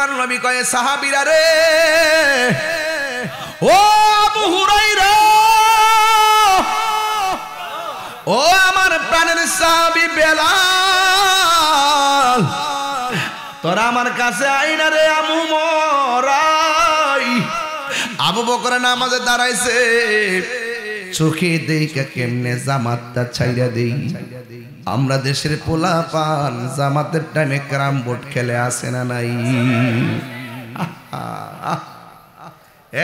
আমার নবী কয়ে সাহাবীরা রে ও আবু হুরায়রা ও আমার প্রাণের সাহাবী বেলাল তোরা আমার কাছে আইনা রে আমু মরাই আবু বকর নামাজে দাঁড়াইছে চোখে দেইকা কেমনে জামাতটা ছাইরা দেই আমরা দেশের পোলা পান জামাতের টাইমে ক্যারাম বোর্ড খেলে আসে না নাই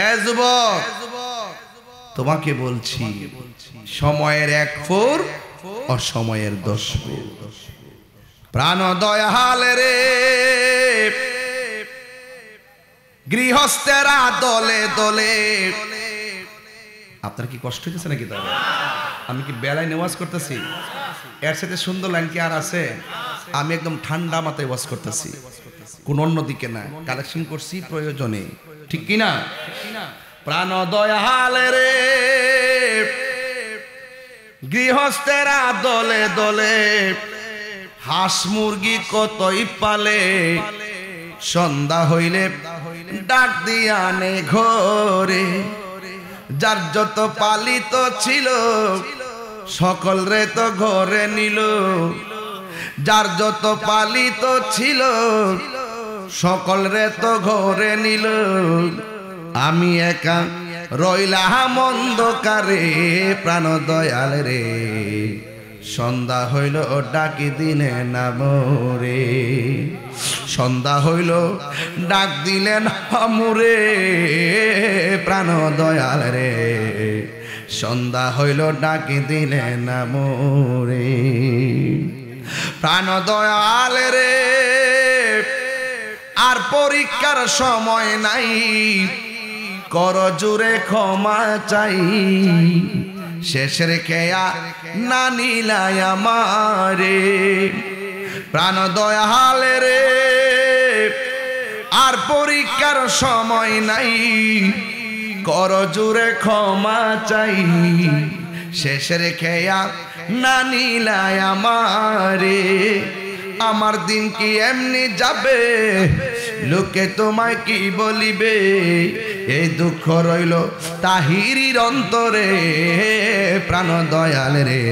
এ যুবক তোমাকে বলছি সময়ের 1 ফোর অসময়ের 10 ফোর প্রাণ দয়াল রে গৃহস্থেরা দলে দলে আপনার কি কষ্ট হইতেছে নাকি তাহলে আমি কি বেলায় নেওয়াজ করতেছি এর সাথে সুন্দর লাইন কি আর আছে আমি একদম ঠান্ডা মাথায় ওয়াজ করতেছি কোন অন্য দিকে না কালেকশন করছি প্রয়োজনে ঠিক কি না প্রাণ দয়াল রে গৃহস্থেরা দলে দলে হাঁস মুরগি কতই পালে সন্ধ্যা হইলে ডাক দিয়া নে ঘরে যার যত পালিত ছিল সকল রে তো ঘরে নিল যার যত পালিত ছিল সকল রে তো ঘরে নিল আমি একা রইলাম অন্ধকারে প্রাণ দয়াল রে সন্ধ্যা হইল ডাকি দিলে না মোরে সন্ধ্যা হইল ডাক দিলেন আমরে প্রাণ দয়াল রে সন্ধ্যা হইল ডাকি দিলেন না মোরে প্রাণ দয়াল রে আর পরীক্ষার সময় নাই কর জুড়ে ক্ষমা চাই শেষের খেয়া না নিলাই আমারে প্রাণ দয়াল রে আর পরীক্ষার সময় নাই কর জুড়ে ক্ষমা চাই শেষের খেয়া না নিলাই আমারে আমার দিন কি এমনি যাবে লোকে তোমায় কি বলিবে এই দুঃখ রইল তাহিরির অন্তরে প্রাণ দয়াল রে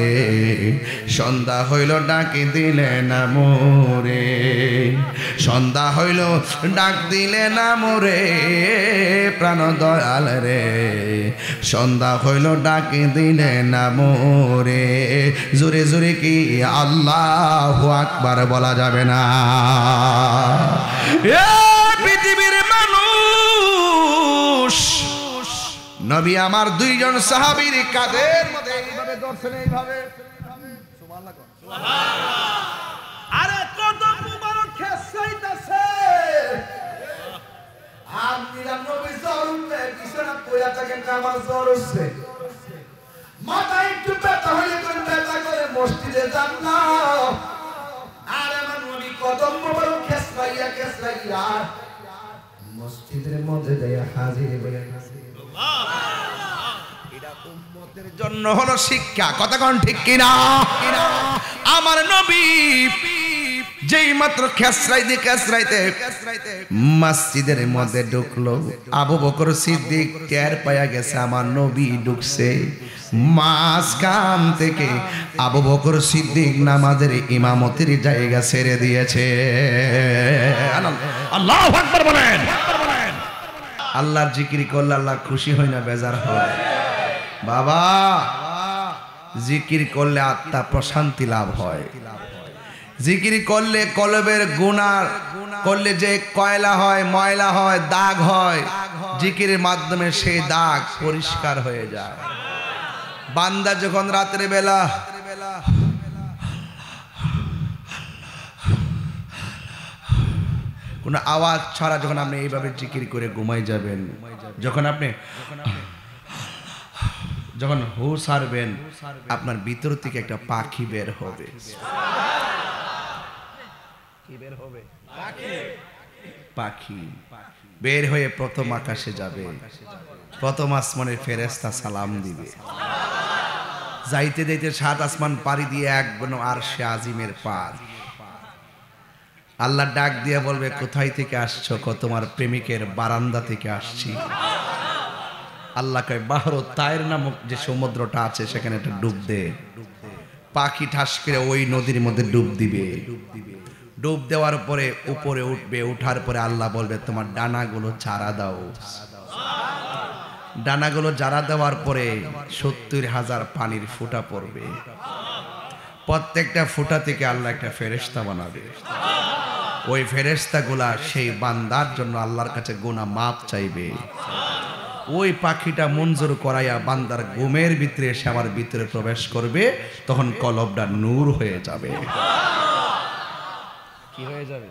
সন্ধ্যা হইল ডাকি দিলে না মোরে সন্ধ্যা হইল ডাক দিলে না মোরে প্রাণ দয়াল রে সন্ধ্যা হইল ডাকি দিলে না মোরে জোরে জোরে কি আল্লাহু আকবার বলা যাবে না পৃথিবীর মানুষ নবী আমার 2 জন সাহাবীর কাঁধের মধ্যে এইভাবে ধরছেন এইভাবে সুবহানাল্লাহ সুবহানাল্লাহ আরে কত মুবারক খেসাইতাছে আপনি নবী জরুরতে বিছানা পড়া থাকেন আমার জ্বর হচ্ছে মাথা একটু ব্যথা হইলে কোন ব্যথা করে মসজিদে যান না আর আমার নবী কত মুবারক খেসাইয়া মসজিদের মধ্যে যায় হাজির হয়ে এটা উম্মতের জন্য হলো শিক্ষা কথা কোন ঠিক কিনা আমার নবী যেই মাত্র খেসরাইতে মসজিদের মধ্যে ঢুকলো আবু বকর সিদ্দিক টের পায়া গেছে আমার নবী ঢুকছে মাঝখান থেকে আবু বকর সিদ্দিক নামাজের ইমামতির জায়গা ছেড়ে দিয়েছে আল্লাহু আকবার বলেন আল্লাহর জিকির করলে আল্লাহ খুশি হয় না বেজার হয় বাবা জিকির করলে আত্মা প্রশান্তি লাভ হয় জিকির করলে কলবের গুনাহ করলে যে কয়লা হয় ময়লা হয় দাগ হয় জিকিরের মাধ্যমে সেই দাগ পরিষ্কার হয়ে যায় বান্দা যখন রাতের বেলা কোন আওয়াজ ছাড়া যখন আপনি এইভাবে জিকির করে ঘুমাই যাবেন যখন হুঁশ হারবেন আপনার ভিতর থেকে একটা পাখি বের হবে পাখি বের হয়ে প্রথম আকাশে যাবে প্রথম আসমানের ফেরেশতা সালাম দিবে যাইতে যাইতে 7 আসমান পাড়ি দিয়ে একদম আরশে আজিমের পার আল্লাহ ডাক দিয়ে বলবে কোথায় থেকে আসছো? তোমার প্রেমিকের বারান্দা থেকে আসছি। আল্লাহ কয় বাহরু তায়ের নামক যে সমুদ্রটা আছে সেখানে একটা ডুব দে। পাখি ঠাস করে ওই নদীর মধ্যে ডুব দিবে। ডুব দেওয়ার পরে উপরে উঠবে, উঠার পরে আল্লাহ বলবে তোমার ডানাগুলো চারা দাও। ডানাগুলো চারা দেওয়ার পরে 70,000 পানির ফোঁটা পড়বে। প্রত্যেকটা ফোঁটা থেকে আল্লাহ একটা ফেরেশতা বানাবে। ওই ফেরেশতাগুলা সেই বান্দার জন্য আল্লাহর কাছে গুনাহ মাপ চাইবে। ওই পাখিটা মঞ্জুর করাইয়া বান্দার ঘুমের ভিতরে এসে আমার ভিতরে প্রবেশ করবে, তখন কলবটা নূর হয়ে যাবে। কি হয়ে যাবে?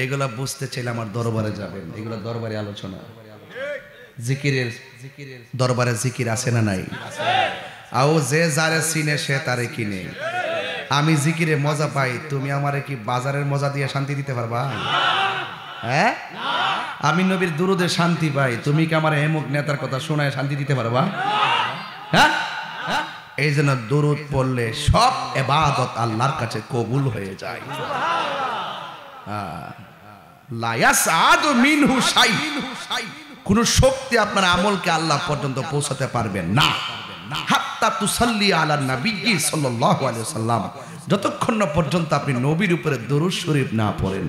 এগুলা বুঝতে চাইলে আমার দরবারে যাবেন। এগুলা দরবারে আলোচনা। জিকিরের দরবারে জিকির আছে না নাই? আও যে যারে চিনে সে তারে কিনে। আমি জিকিরে মজা পাই, তুমি আমারে কি বাজারের মজা দিয়ে শান্তি দিতে পারবা? হ্যাঁ, আমি নবীর দুরুদে শান্তি পাই, তুমি কি আমার এমুক নেতার কথা শোনায় শান্তি দিতে পারবা? হ্যাঁ, এই জন্য দুরুদ পড়লে সব ইবাদত আল্লাহর কাছে কবুল হয়ে যায়। লা ইয়াসআদু মিনহু শাই, কোন শক্তি আপনার আমলকে আল্লাহ পর্যন্ত পৌঁছাতে পারবে না। হাত্তা তুসাল্লি আলা নবী সাল্লাল্লাহু আলাইহি ওয়াসাল্লাম, যতক্ষণ না পর্যন্ত আপনি নবীর উপরে দরুদ শরীফ না পড়েন।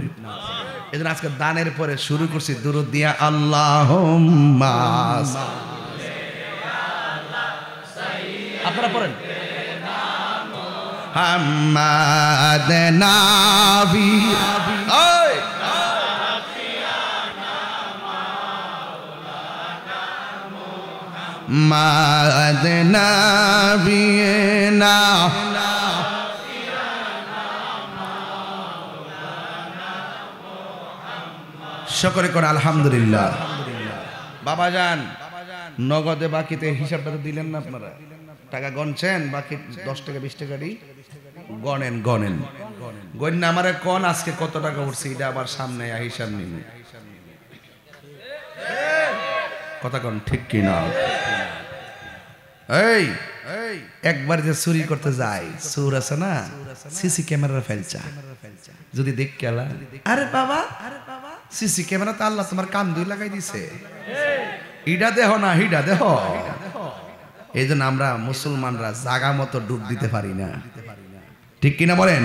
এজন্য আজকে দানের পরে শুরু করছি দুরূদ দিয়া, আল্লাহুম্মা আপনারা পড়েন মুহাম্মাদ নবী ওই মুহাম্মাদ নবী না সকলে করে আলহামদুলিল্লাহ। বাবা যান, নগদে বাকিতে হিসাবটা তো দিলেন না আপনারা? টাকা গণছেন? বাকি 10 টাকা 20 টাকা গণেন গণেন গণ না আমারে কোন আজকে কত টাকা উঠছে এটা আবার সামনে হিসাব নিন। কথা কোন ঠিক কি না? এই একবার যে চুরি করতে যায়, চোর আছে না, সিসি ক্যামেরা ফেলছা যদি দেখ গেলা, আরে বাবা সিসি ক্যামেরা তো আল্লাহ তোমার কান দুই লাগাই দিছে, ইডা দেহ না হিডা দেহ। এই জন্য আমরা মুসলমানরা জাগা মতো ডুব দিতে পারি না, ঠিক কিনা বলেন?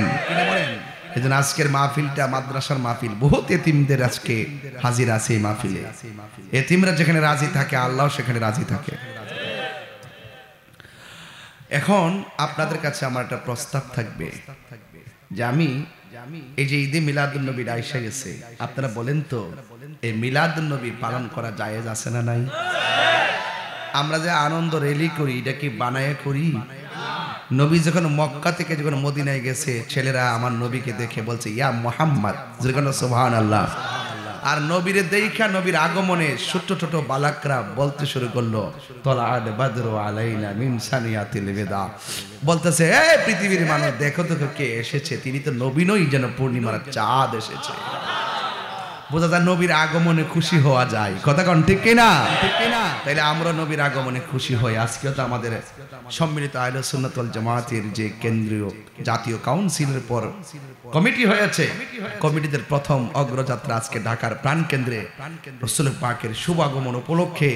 এই জন্য আজকের মাহফিলটা মাদ্রাসার মাহফিল, বহুত এতিমদের আজকে হাজির আছে এই মাহফিলে। এতিমরা যেখানে রাজি থাকে আল্লাহ সেখানে রাজি থাকে। এখন আপনাদের কাছে আমার একটা প্রস্তাব থাকবে যে আমি এই যে ঈদে মিলাদুন নবী আইসা গেছে, আপনারা বলেন তো এই মিলাদুন নবী পালন করা জায়েজ আছে না নাই? আমরা যে আনন্দ র্যালি করি এটা কি বানায় করি? নবী যখন মক্কা থেকে যখন মদিনায় গেছে, ছেলেরা আমার নবীকে দেখে বলছে ইয়া মুহাম্মদ, যেরকম সুবহানাল্লাহ। আর নবীরে দেখা নবীর আগমনে ছোট ছোট বালাকরা বলতে শুরু করলো তলাআত বাদরু আলাইনা মিন সানিয়াতিল বিদা, বলতেছে এ পৃথিবীর মানুষ দেখো তো কে এসেছে, তিনি তো নবী নই, যেন পূর্ণিমার চাঁদ এসেছে। বোঝা যায় নবীর আগমনে খুশি হওয়া যায়। কথা কোন ঠিক কিনা? তাইলে আমরা নবীর আগমনে খুশি হই। আজকেও তো আমাদের সম্মিলিত আহলে সুন্নাত ওয়াল জামাতের যে কেন্দ্রীয় জাতীয় কাউন্সিলের পর কমিটি হয়েছে, কমিটিদের প্রথম অগ্রযাত্রা আজকে ঢাকার প্রাণকেন্দ্রে রাসূল পাকের শুভ আগমন উপলক্ষে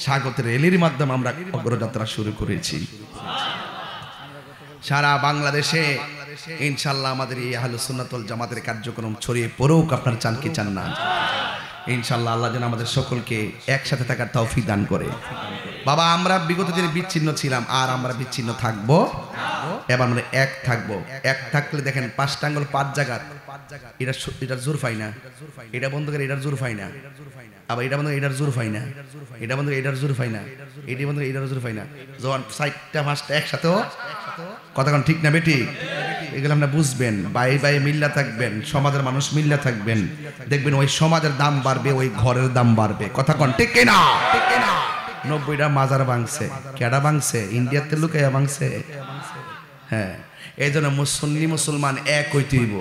স্বাগতের র্যালির মাধ্যমে আমরা অগ্রযাত্রা শুরু করেছি। সারা বাংলাদেশে ইনশাআল্লাহ আমাদের এই আহলে সুন্নাত ওয়াল জামাতের কার্যক্রম ছড়িয়ে পড়ুক। আপনারা চান কি চান না? ইনশাআল্লাহ আল্লাহ যেন আমাদের সকলকে একসাথে থাকার তৌফিক দান করে। বাবা আমরা বিগত দিনে বিচ্ছিন্ন ছিলাম, আর আমরা বিচ্ছিন্ন থাকবো, এবার আমরা এক থাকবো। এক থাকলে দেখেন 5টা আঙ্গুল 5 জায়গা, এটা জোর পাই না, এটা বন্ধ করে এটার জোর পাই না, আবার এটা বন্ধ এটার জোর পাই না, এটা বন্ধ এটার জোর পাই না, এটি বন্ধ এটার জোর পাই না। যখন 4টা 5টা একসাথেও, কথা কোন ঠিক না বেটি? এগুলো আপনারা বুঝবেন। বাই মিল্লা থাকবেন, সমাজের মানুষ মিল্লা থাকবেন, দেখবেন ওই সমাজের দাম বাড়বে, ওই ঘরের দাম বাড়বে। কথা কোন ঠিক কিনা? 90টা মাজার ভাঙছে, কেডা ভাঙছে? ইন্ডিয়াতে লুকাইয়া ভাঙছে। হ্যাঁ, এই জন্য মুসল্লি মুসলমান এক হইতে হইব।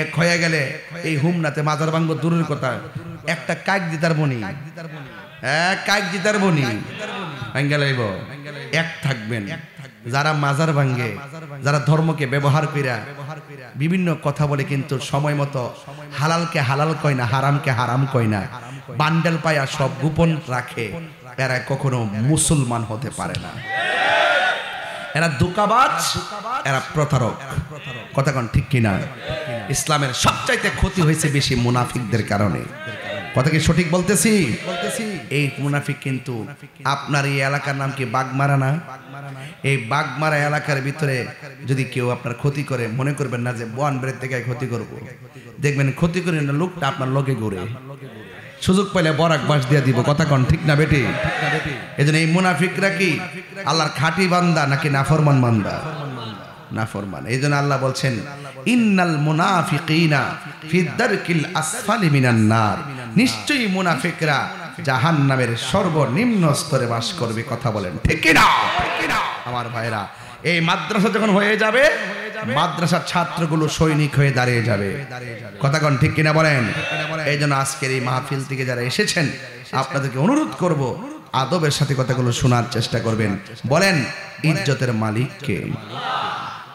এক হয়ে গেলে এই হুমনাতে মাজার ভাঙবো দূরের কথা, একটা কাক দিতার বনি, কাক দিতার বনি ভাঙ্গা লাইব। এক থাকবেন। যারা মাজার ভাঙ্গে, যারা ধর্মকে ব্যবহার কইরা বিভিন্ন কথা বলে কিন্তু সময় মতো হালালকে হালাল কয় না, হারামকে হারাম কয় না, বান্ডেল পায়া সব গোপন রাখে। এরা কখনো মুসলমান হতে পারে না। এরা ধোঁকাবাজ, এরা প্রতারক। কথা কোন ঠিক কিনা? ইসলামের সবচাইতে ক্ষতি হয়েছে বেশি মুনাফিকদের কারণে। কথা কি সঠিক বলতেছি? এই মুনাফিক কিন্তু আপনার এই এলাকার নাম কি বাগমারা না? এই বাগমারা এলাকার ভিতরে যদি কেউ আপনার ক্ষতি করে, মনে করবেন না যে বোয়ান বেড়ে থেকে ক্ষতি করব। দেখবেন ক্ষতি করে না, লোকটা আপনার লগে ঘুরে, সুযোগ পাইলে বরাক বাস দিয়ে দিব। কথা কন ঠিক না বেটি? এই জন্য এই মুনাফিকরা কি আল্লাহর খাঁটি বান্দা নাকি নাফরমান বান্দা? নাফরমান। এই জন্য আল্লাহ বলছেন ইন্নাল মুনাফিকিনা ফি দারকিল আসফালি মিনান নার, নিশ্চয়ই মুনাফিকরা জাহান্নামের সর্বনিম্ন স্তরে বাস করবে। কথা বলেন ঠিক কি না? আমার ভাইরা, এই মাদ্রাসা যখন হয়ে যাবে, মাদ্রাসার ছাত্রগুলো সৈনিক হয়ে দাঁড়িয়ে যাবে। কথা কোন ঠিক কিনা বলেন? এই জন্য আজকের এই মাহফিল থেকে যারা এসেছেন, আপনাদেরকে অনুরোধ করব আদবের সাথে কথাগুলো শোনার চেষ্টা করবেন। বলেন, ইজ্জতের মালিক কে?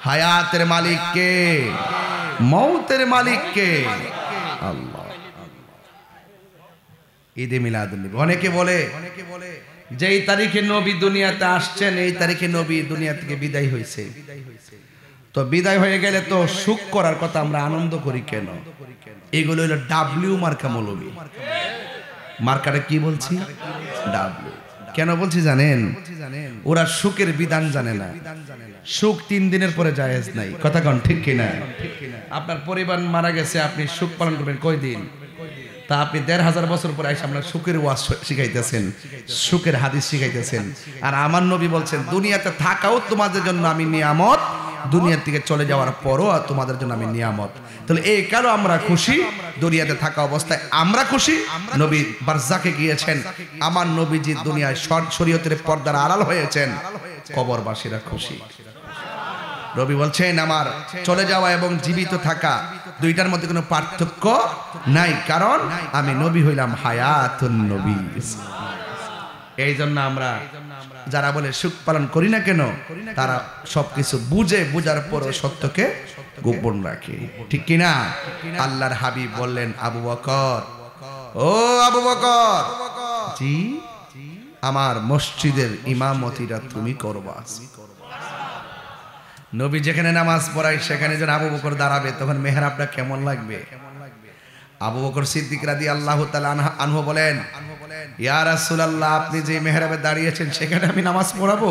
হায়াতের মালিক কে? মৌতের মালিক কে? আল্লাহ। ঈদে মিলাদুন্নবী অনেকে বলে যে এই তারিখে নবী দুনিয়াতে আসছেন, এই তারিখে নবী দুনিয়া থেকে বিদায় হয়েছে। তো বিদায় হয়ে গেলে তো সুখ করার কথা, আমরা আনন্দ করি কেন? এগুলো হলো ডাব্লিউ মার্কা মৌলবী। মার্কাটা কি বলছি? ডাব্লিউ। কেন বলছি জানেন? ওরা সুখের বিধান জানে না। সুখ 3 দিনের পরে জায়েজ নাই। কথা কোন ঠিক কিনা? আপনার পরিবার মারা গেছে, আপনি সুখ পালন করবেন কয় দিন? তা আপনি 1500 বছর পরে এসে আপনার সুখের ওয়াজ শিখাইতেছেন, সুখের হাদিস শিখাইতেছেন। আর আমার নবী বলছেন দুনিয়াতে থাকাও তোমাদের জন্য আমি নিয়ামত, দুনিয়া থেকে চলে যাওয়ার পরও তোমাদের জন্য আমি নিয়ামত। তাহলে এই কারো আমরা খুশি, দুনিয়াতে থাকা অবস্থায় আমরা খুশি। নবী বারজাকে গিয়েছেন, আমার নবীজি দুনিয়ায় শরীয়তের পর্দার আড়াল হয়েছেন, কবরবাসীরা খুশি। নবী বলছেন আমার চলে যাওয়া এবং জীবিত থাকা দুইটার মধ্যে কোনো পার্থক্য নাই, কারণ আমি নবী হইলাম হায়াতুন নবী। এই জন্য আমরা যারা বলে সুখ পালন করি না কেন, তারা সবকিছু বুঝার পরও সত্যকে গোপন রাখে। ঠিক কিনা? আল্লাহর হাবিব বললেন, আবু বকর, ও আবু বকর, জি, আমার মসজিদের ইমামতিরা তুমি করবা। নবী যেখানে নামাজ পড়ায় সেখানে যখন আবু বকর দাঁড়াবে, তখন মেহরাবটা কেমন লাগবে? আবু বকর সিদ্দিক রাদিয়াল্লাহু তাআলা আনহু বলেন, ইয়া রাসূলুল্লাহ, আপনি যে মেহরাবে দাঁড়িয়েছেন সেখানে আমি নামাজ পড়াবো?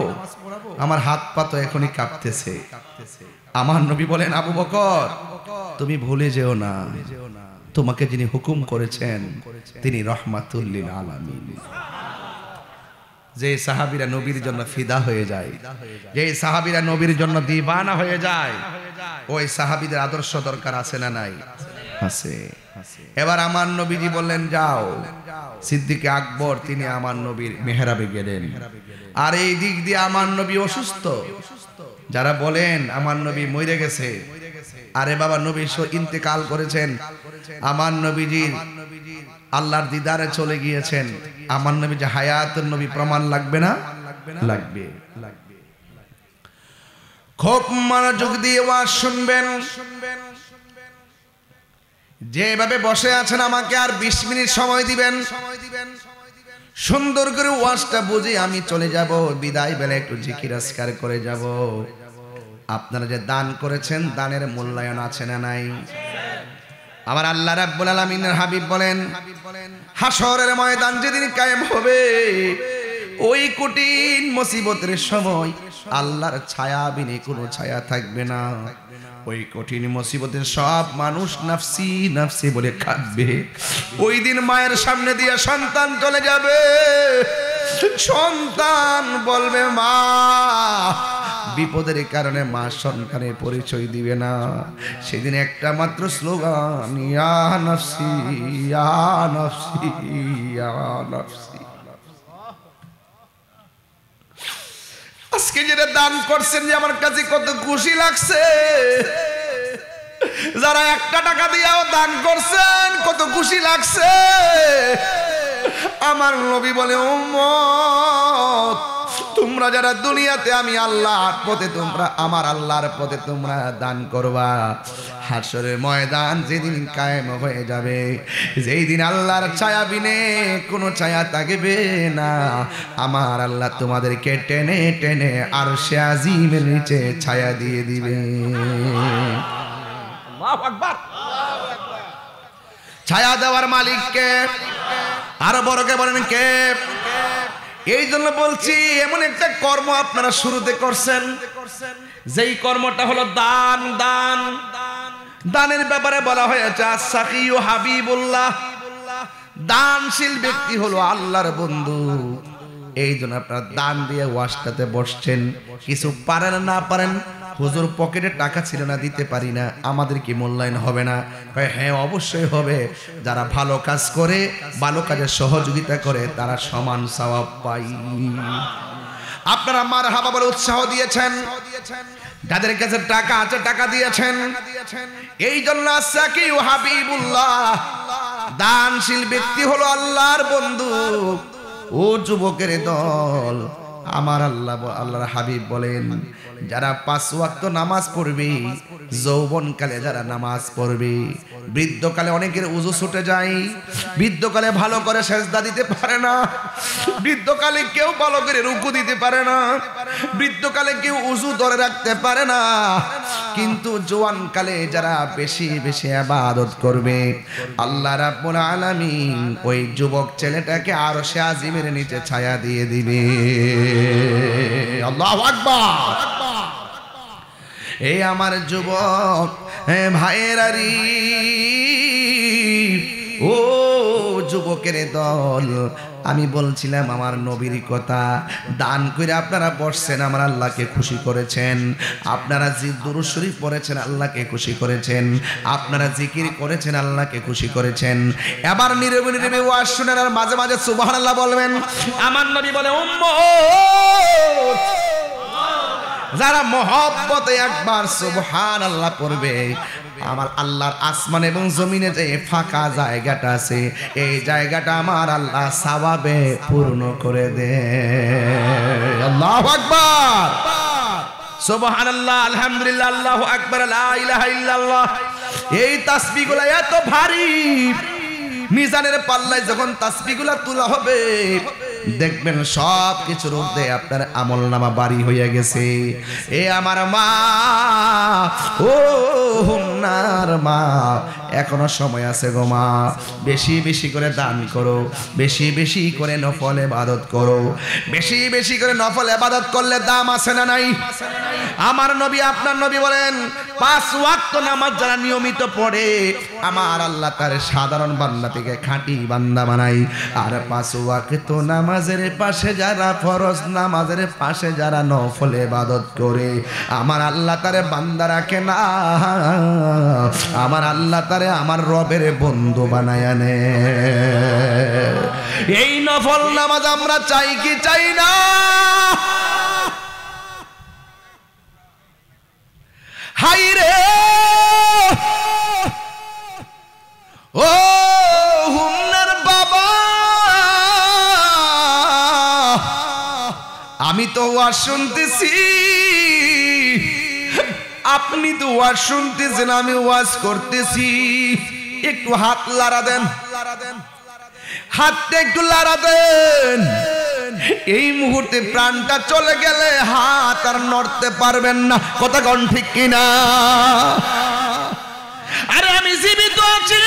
আমার হাত পা তো এখনই কাঁপতেছে। আমার নবী বলেন, আবু বকর, তুমি ভুলে যেও না, তোমাকে যিনি হুকুম করেছেন তিনি রাহমাতুল লিল আলামিন। যে সাহাবীরা নবীর জন্য ফিদা হয়ে যায়, যে সাহাবীরা নবীর জন্য দিওয়ানা হয়ে যায়, ওই সাহাবীদের আদর্শ দরকার আছে না নাই? আছে। এবার আমার নবীজি বললেন, যাও। সিদ্দিক আকবর তিনি আমার নবীর মেহরাবে গেলেন, আর এই দিক দিয়ে আমার নবী অসুস্থ। যারা বলেন আমার নবী মরে গেছে, আরে বাবা, নবী ইন্তেকাল করেছেন, আমার নবীজি আল্লাহর দিদারে চলে গিয়েছেন। আমার নবী যে হায়াতুন নবী, প্রমাণ লাগবে না? লাগবে। খুব মনোযোগ দিয়ে ওয়াজ শুনবেন। যেভাবে বসে আছেন আমাকে আর 20 মিনিট সময় দিবেন, সুন্দর করে ওয়াজটা বুঝে আমি চলে যাব। বিদায় বেলা একটু জিকির আজকার করে যাব। আপনারা যে দান করেছেন, দানের মূল্যায়ন আছে না নাই? আমার আল্লাহ রাব্বুল আলামিনের হাবিব বলেন, হাসরের ময়দান যেদিন কায়েম হবে, ওই কঠিন মুসিবতের সময় আল্লাহর ছায়া বিনে কোনো ছায়া থাকবে না। ওই কঠিন মুসিবতের সব মানুষ নাফসি নাফসি বলে কাঁদবে। ওই দিন মায়ের সামনে দিয়ে সন্তান চলে যাবে, সন্তান বলবে মা। বিপদের কারণে মা সন্তানের পরিচয় দিবে না। সেদিন একটা মাত্র স্লোগান, ইয়া নাফসি ইয়া নাফসি ইয়া নাফসি। আজকে যেটা দান করছেন, যে আমার কাছে কত খুশি লাগছে। যারা 1 টাকা দিয়েও দান করছেন, কত খুশি লাগছে। আমার নবী বলে, উম্মত তোমরা যারা দুনিয়াতে আমি আল্লাহর পথে তোমরা আমার আল্লাহর পথে তোমরা দান করবা, হাশরের ময়দান যেদিন কায়েম হয়ে যাবে, যেই দিন আল্লাহর ছায়া বিনে কোনো ছায়া থাকবে না, আমার আল্লাহ তোমাদেরকে টেনে টেনে আরশে আজিমের নিচে ছায়া দিয়ে দিবে। আল্লাহু আকবার। ছায়া দেওয়ার মালিক কে? আরো বড়কে বলেন কে? এই জন্য বলছি, এমন একটা কর্ম আপনারা শুরুতে করছেন, যেই কর্মটা হলো দান। দান দানের ব্যাপারে বলা হয়েছে আস-সাকিয়ু হাবিবুল্লাহ, দানশীল ব্যক্তি হলো আল্লাহর বন্ধু। এই জন্য আপনারা দান দিয়ে ওয়াজটাতে বসছেন। কিছু পারেন না পারেন, হুজুর পকেটে টাকা ছিল না, দিতে পারি না, আমাদের কি মূল্যায়ন হবে না? হ্যাঁ অবশ্যই হবে। যারা ভালো কাজ করে, ভালো কাজে সহযোগিতা করে, তারা সমান সওয়াব পায়। আপনারা মারহাবা বলে উৎসাহ দিয়েছেন, যাদের কাছে টাকা আছে টাকা দিয়েছেন। এই জন্য আস-সাকিয়ু হাবিবুল্লাহ, দানশীল ব্যক্তি হলো আল্লাহর বন্ধু। ও যুবকের দল, আমার আল্লাহর হাবিব বলেন, যারা 5 ওয়াক্ত নামাজ পড়বে, যৌবনকালে যারা নামাজ পড়বে, বৃদ্ধকালে অনেকের উযু ছুটে যায়, বৃদ্ধকালে ভালো করে সেজদা দিতে পারে না, বৃদ্ধকালে কেউ ভালো করে রুকু দিতে পারে না, বৃদ্ধকালে কেউ উযু ধরে রাখতে পারে না, কিন্তু জওয়ানকালে যারা বেশি বেশি ইবাদত করবে, আল্লাহ রাব্বুল আলামিন ওই যুবক ছেলেটাকে আরশে আজিমের নিচে ছায়া দিয়ে দিবে। আল্লাহু আকবার। এই আমার যুবক ভাইয়েরারি, ও যুবকের দল, আমি বলছিলাম আমার নবীর কথা। দান করে আপনারা বসছেন, আমার আল্লাহকে খুশি করেছেন। আপনারা দুরূদ শরীফ পড়েছেন, আল্লাহকে খুশি করেছেন। আপনারা জিকির করেছেন, আল্লাহকে খুশি করেছেন। এবার নীরবে নীরবে ওয়াজ শুনেন আর মাঝে মাঝে সুবহানাল্লাহ বলবেন। আমার নবী বলে, উম্মত যারা মহব্বতে একবার সুবহানাল্লাহ পড়বে, আমার আল্লাহর আসমান এবং জমিনে যে ফাঁকা জায়গাটা আছে, এই জায়গাটা আমার আল্লাহ সওয়াবে পূর্ণ করে দেয়। আল্লাহু আকবার, সুবহানাল্লাহ, আলহামদুলিল্লাহ, আল্লাহু আকবার, লা ইলাহা ইল্লাল্লাহ। এই তাসবিহগুলো এত ভারী, মিজানের পাল্লায় যখন তাসবিহগুলো তোলা হবে, দেখবেন সব কিছুর ঊর্ধ্বে আপনার আমলনামা ভারী হয়ে গেছে। এ আমার মা, ও হুন্নার মা, এখনো সময় আছে গো মা। বেশি বেশি করে দান করো, বেশি বেশি করে নফল ইবাদত করো। বেশি বেশি করে নফল ইবাদত করলে দাম আছে না নাই? আমার নবী, আপনার নবী বলেন, 5 ওয়াক্ত নামাজ যারা নিয়মিত পড়ে, আমার আল্লাহ তার সাধারণ বান্দা থেকে খাঁটি বান্দা বানাই। আর 5 ওয়াক্ত নামাজের পাশে যারা, ফরজ নামাজের পাশে যারা নফল ইবাদত করে, আমার আল্লাহ তারে বান্দা রাখে না, আমার আল্লাহ তারে আমার রবের বন্ধু বানায় নে। এই নফল নামাজ আমরা চাই কি চাই না? হাই রে ও হুন্নার বাবা, আমি তো ওয়াজ শুনতেছি, আপনি তো ওয়াজ শুনতেছেন, আমি ওয়াজ করতেছি। একটু হাত লাড়া দেন, হাতটা একটু লাড়া দেন। এই মুহূর্তে প্রাণটা চলে গেলে হাত আর নড়তে পারবেন না। কথা কোন ঠিক কিনা? আরে আমি জীবিত আছি,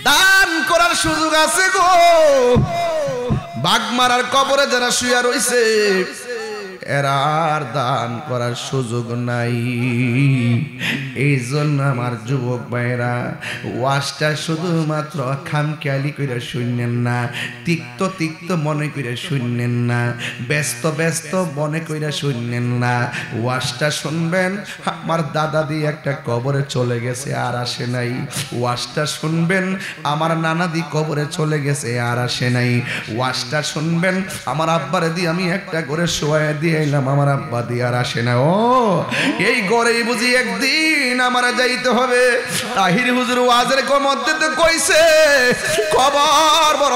দান করার সুযোগ আছে গো। বাগমারার কবরে যারা শুয়ে রইছে, এরা আর দান করার সুযোগ নাই। এই জন্য আমার যুবক ভাইরা, ওয়াজটা শুধুমাত্র খামখেয়ালি করে শুনলেন না, তিক্ত তিক্ত মনে করে শুনলেন না, ব্যস্ত ব্যস্ত মনে করে শুনলেন না। ওয়াজটা শুনবেন, আমার দাদা দি একটা কবরে চলে গেছে আর আসে নাই। ওয়াজটা শুনবেন, আমার নানা দি কবরে চলে গেছে আর আসে নাই। ওয়াজটা শুনবেন, আমার আব্বারে দি আমি একটা করে শোয়ায় দিয়ে এলাম, আমার আব্বা দি আর আসে না। ও এই গড়েই বুঝি একদিন আমার যাইতে হবে। তাহির হুজুর ওয়াজের মধ্যে তো কইছে, কবর বড়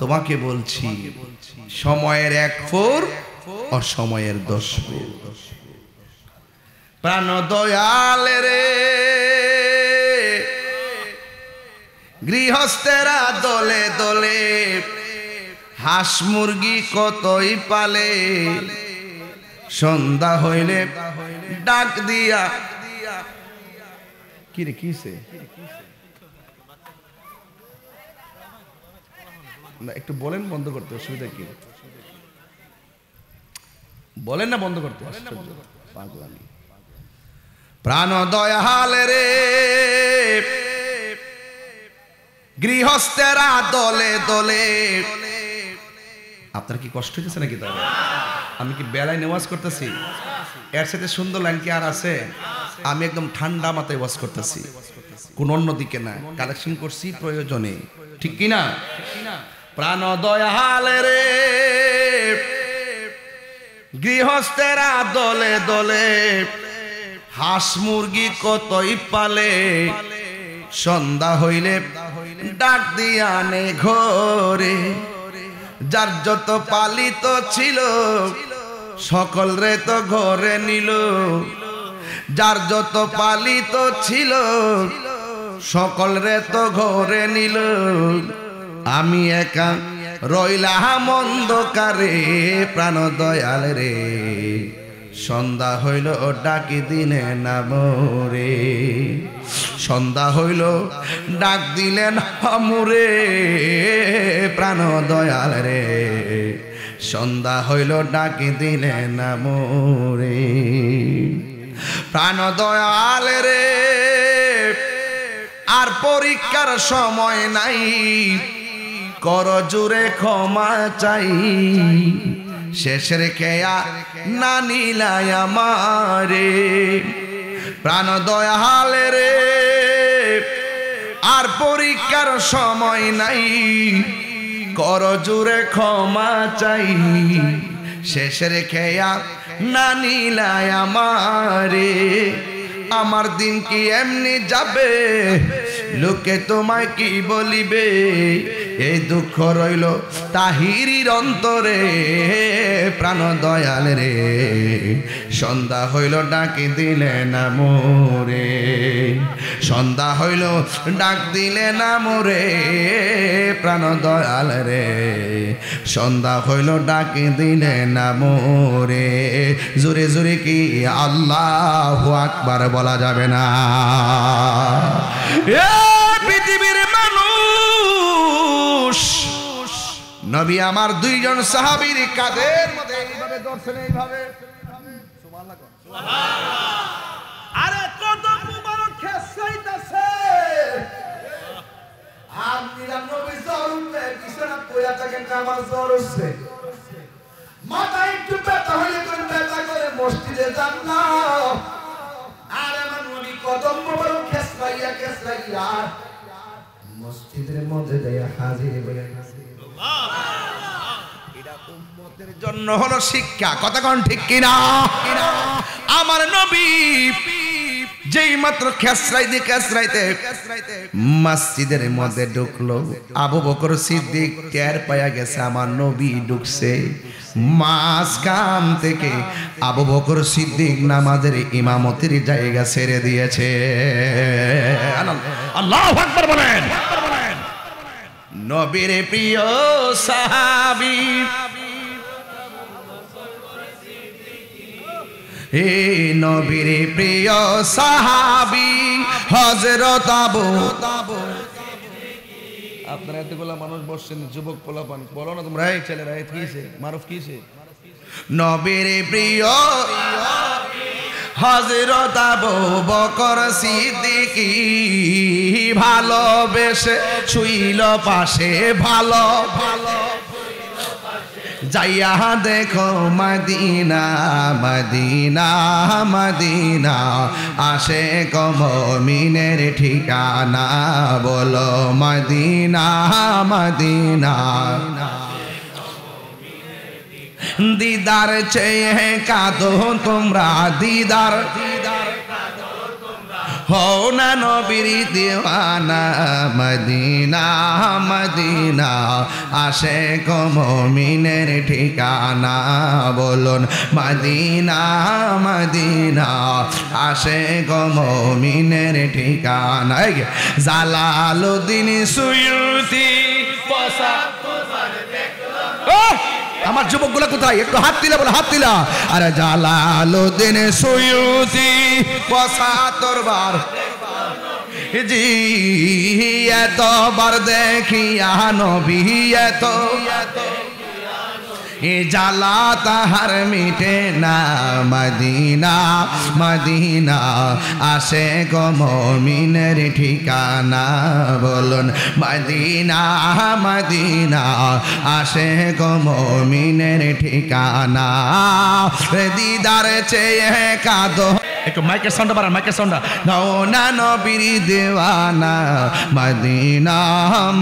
তোমাকে বলছি সময়ের 1 ফুর অসময়ের 10 ফুর। প্রাণ দয়াল রে গৃহস্থেরা দলে দলে হাঁস মুরগি কতই পালে, সন্ধ্যা হইলে ডাক দিয়া কি রে কিসে না একটু বলেন বন্ধ করতে, অসুবিধা কি? বলেন না বন্ধ করতে, পাগলামি। প্রাণ দয়াল রে গৃহস্থেরা দলে দলে, আপনার কি কষ্ট হইতেছে নাকি? তাহলে আমি কি বেলায় নেওয়াজ করতেছি? এর সাথে সুন্দর লাইন কি আর আছে? আমি একদম ঠান্ডা মাথায় ওয়াজ করতেছি, কোন অন্যদিকে না, কালেকশন করছি প্রয়োজনে, ঠিক কিনা? প্রাণ দয়াল রে গৃহস্থেরা দলে দলে হাঁস মুরগি কতই পালে, সন্ধ্যা হইলে ডাক দিয়া নে ঘরে। যার যত পালিত ছিল সকল রে তো ঘরে নিল, যার যত পালিত ছিল সকল রে তো ঘরে নিল। আমি একা রইলাম অন্ধকারে। প্রাণ দয়াল রে সন্ধ্যা হইল ডাকি দিলে না মোরে, সন্ধ্যা হইল ডাক দিলেন আমরে। প্রাণ দয়াল রে সন্ধ্যা হইল ডাকি দিলেন না মোরে। প্রাণ দয়াল রে আর পরীক্ষার সময় নাই, কর জুড়ে ক্ষমা চাই। শেষের খেয়া না নিলাই আমারে। প্রাণ দয়াল রে আর পরীক্ষার সময় নাই, কর জুড়ে ক্ষমা চাই। শেষের খেয়া না নিলাই আমারে। আমার দিন কি এমনি যাবে, লোকে তোমায় কি বলিবে? এই দুঃখ রইল তাহিরির অন্তরে। প্রাণ দয়াল রে সন্ধ্যা হইল ডাকি দিলে না মোরে, সন্ধ্যা হইল ডাক দিলে না মোরে। প্রাণ দয়াল রে সন্ধ্যা হইল ডাকি দিলে না মোরে। জোরে জোরে কি আল্লাহু আকবার বলা যাবে না? পৃথিবীর মানুষ নবী আমার 2 জন সাহাবীর কাঁধের মধ্যে এইভাবে ধরছেন, এইভাবে আরে কদম মুবারক খেসাইতাছে। আপনি নবী জ্বর উঠবে, বিছানা পড়ে থাকেন, আমার জ্বর উঠছে, মাথা একটু ব্যথা হলে কোন ব্যথা করে মসজিদে যান না। আর আমার নবী কদম মুবারক খেসাইয়া খেসাইয়া মসজিদের মধ্যে দেয়া হাজির হয়ে গেছে। এটা উম্মতের জন্য হলো শিক্ষা, কথা কোন ঠিক কিনা? আমার নবী যেই মাত্র খেসরাইতে মসজিদের মধ্যে ঢুকলো, আবু বকর সিদ্দিক টের পায়া গেছে আমার নবী ঢুকছে। মাঝখান থেকে আবু বকর সিদ্দিক নামাজের ইমামতির জায়গা ছেড়ে দিয়েছে। আল্লাহু আকবার বলেন। নবীর প্রিয় সাহাবী হে নবীর প্রিয় সাহাবী হযরত আবু। আপনারা এতগুলা মানুষ বসছেন, যুবক পোলাপান, বলো না তোমরা, এই ছেলেরা কিছে মারুফ কিছে? নবীর প্রিয় হযরত আবু বকর সিদ্দিক ভালোবেসে শুইল পাশে, ভালো যাইয়া দেখো মদিনা মদিনা মদিনা, আসে মুমিনের ঠিকানা, বলো মদিনা মদিনা। দিদার চেয়ে কাঁদো তোমরা, দিদার হও না নবীর দিওয়ানা মদিনা মদিনা আশিক মুমিনের ঠিকানা বলুন মদিনা মদিনা আশিক মুমিনের ঠিকানা জালালউদ্দিন সুয়ুতি আমার যুবকগুলো কোথায় একটু হাত দিলা বলে হাত দিলা আরে জালালউদ্দিন সুয়ুতি বসা তোরবার জি এতবার দেখিয়া নবী এত জালা তাহার মিটে না মদিনা মদিনা আশিক মুমিনের ঠিকানা বলুন মদিনা মদিনা আশিক মুমিনের ঠিকানা দিদার চেয়ে কাঁদো একটু মাইকের সাউন্ড বাড়ান মাইকের সাউন্ড নাও না নবীর দিওয়ানা মদিনা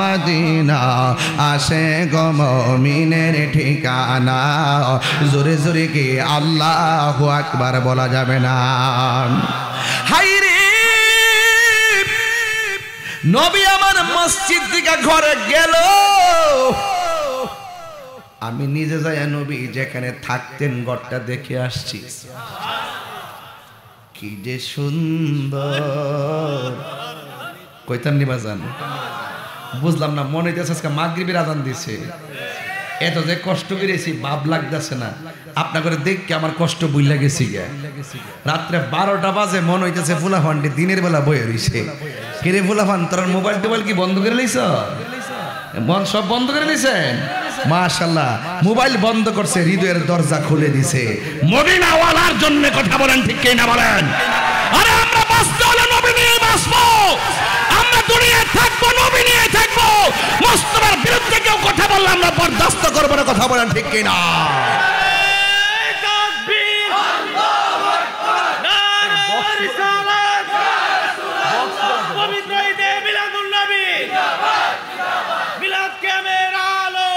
মদিনা আশিক মুমিনের ঠিকানা জোরে জোরে কি আল্লাহু আকবার বলা যাবে না হায়রে নবী আমার মসজিদ থেকে ঘরে গেল আমি নিজে যাই নবী যেখানে থাকতেন ঘরটা দেখে আসছি কি যে সুন্দর কইতাম নি বাজান বুঝলাম না মনে হইতেছে আজকে মাগরিবের আজান দিছে এত যে কষ্ট করেছি ভাব লাগতেছে না আপনা করে দেখকে আমার কষ্ট বুইলা গেছি গে রাত্রে 12টা বাজে মন হইতেছে ফুলাফান্ডি দিনের বেলা বয়ে রইছে কিরে ফুলাফান তোর মোবাইল টোবাইল কি বন্ধ করে লইছ মন সব বন্ধ করে দিছেন মাশাআল্লাহ মোবাইল বন্ধ করছে হৃদয়ের দরজা খুলে দিছে মদিনাওয়ালার জন্য কথা বলেন ঠিক কি না বলেন আরে আমরা বাঁচতে হলে নবী নিয়ে বাঁচবো আমরা দুনিয়ায় থাকবো নবী নিয়ে থাকবো মুস্তাফার বিরুদ্ধে কেউ কথা বললে আমরা বরদাস্ত করব না কথা বলেন ঠিক কি না তাকবীর আল্লাহু আকবার নারে রিসালাত পবিত্র ঈদে মিলাদুন নবী জিন্দাবাদ জিন্দাবাদ মিলাদ কে মেরা আলো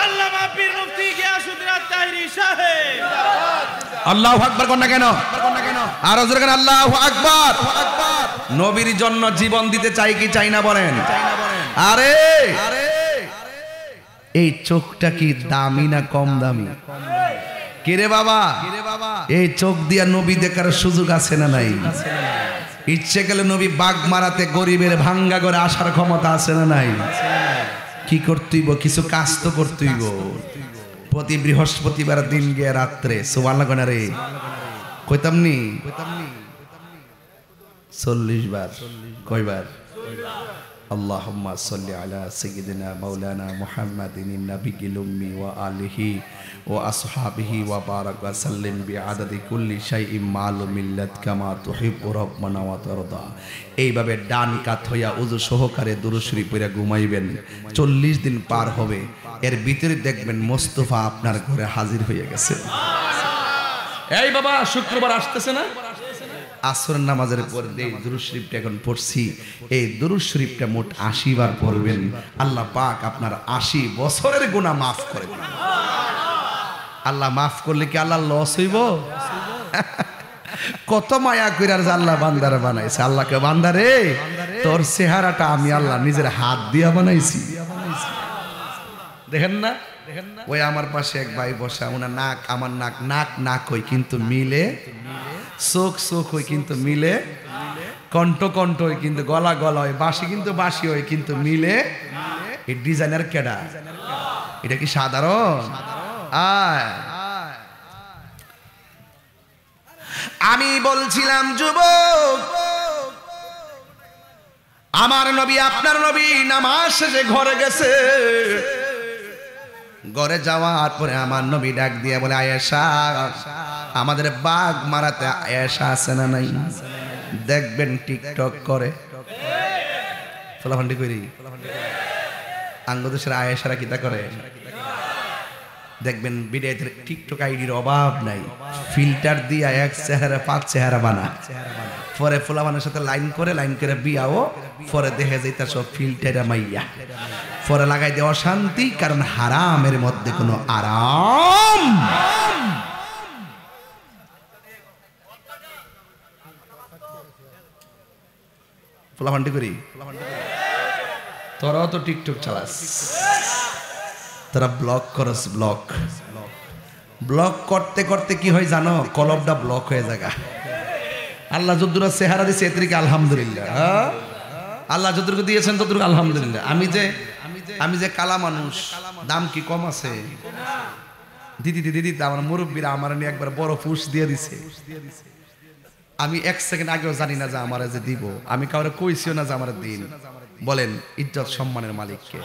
আল্লামা পীর মুফতি গিয়াসউদ্দিন তাহরি সাহেব আল্লাহু আকবার কোন না কেন আর জোরে কেন আল্লাহু আকবার নবীর জন্য জীবন দিতে চাই কি চাই না বলেন আরে এই চোখটা কি দামি না কম দামি কিরে বাবা এই চোখ দিয়া নবী দেখার সুযোগ আছে না নাই ইচ্ছে গেলে নবী বাগ মারাতে গরিবের ভাঙ্গা করে আসার ক্ষমতা আছে না নাই কি করতেইব কিছু কাজ তো করতেইব প্রতি বৃহস্পতিবার দিন গিয়ে রাত্রে সুবহানাল্লাহ কোন রে কইতাম নি 40 বার কয়বার আল্লাহুম্মা সাল্লি আলা সাইয়্যিদিনা মাওলানা মুহাম্মাদিন নাবিয়্যিল উম্মি ওয়া আলিহি ওয়া আসহাবিহি ওয়া বারাক ওয়া সাল্লিম বিআদাদি কুল্লি শাইইন মালুমিন লাক কামা তুহিব্বু রাব্বানা ওয়া তারদা এইভাবে ডান কাত হইয়া ওযু সহকারে দুরূদ শরীফ পড়ে ঘুমাইবেন 40 দিন পার হবে এর ভিতরে দেখবেন মুস্তাফা আপনার ঘরে হাজির হয়ে গেছে এই বাবা শুক্রবার আসতেছে না আসরের নামাজের পর এই দুরূদ শরীফটা এখন পড়ছি এই দুরূদ শরীফটা মোট 80 বার পড়বেন আল্লাহ পাক আপনার 80 বছরের গুনাহ maaf করে দিবেন আল্লাহ maaf করলে কি আল্লাহ লস হইব কত মায়া কইরার আল্লাহ বান্দারে বানাইছে আল্লাহকে বান্দারে তোর চেহারাটা আমি আল্লাহ নিজের হাত দিয়া বানাইছি দেখেন না ওই আমার পাশে এক ভাই বসা ওনার নাক আমার নাক নাক নাক হই কিন্তু মিলে চোখ চোখ হই কিন্তু মিলে কণ্ঠ কণ্ঠ হই কিন্তু গলা গলা হয় বাঁশি কিন্তু বাঁশি হয় কিন্তু মিলে এই ডিজাইনার কেডা এটা কি সাধারণ আমি বলছিলাম যুবক আমার নবী আপনার নবী নামাজ শেষে ঘরে গেছে ঘরে যাওয়ার পরে আমার নবী ডাক দিয়ে বলে আয়েশা আমাদের বাগ মারাতে আয়েশা আছে না নাই দেখবেন টিকটক করে ফলাফান্ডি করি আঙ্গদেশের আয়েশারা কিতা করে দেখবেন ভিডিওতে টিকটক আইডির অভাব নাই ফিল্টার দিয়া এক চেহারা 5 চেহারা বানা পরে ফলাফানের সাথে লাইন করে বিয়াও পরে দেখে যায় তার সব ফিল্টারে মাইয়া পরে লাগাই দেওয়া শান্তি কারণ হারামের মধ্যে কোনো আরাম পোলাপান্টি করি তোরাও তো টিকটক চালাস তোরা ব্লক করস ব্লক করতে করতে কি হয় জানো কলবটা ব্লক হয়ে যায় আল্লাহ যদ্দুরা চেহারা দিছে এতদিকে আলহামদুলিল্লাহ আল্লাহ যদ্দুরকে দিয়েছেন তদ্দুরকে আলহামদুলিল্লাহ আমি যে কালা মানুষ দাম কি কম আছে দিদি আমার মুরব্বীরা আমার নিয়ে একবার বড় ফুস দিয়ে দিছে আমি 1 সেকেন্ড আগেও জানি না যে আমারে যে দিব আমি কাউরে কইছিও না যে আমার দিন বলেন ইজ্জত সম্মানের মালিককে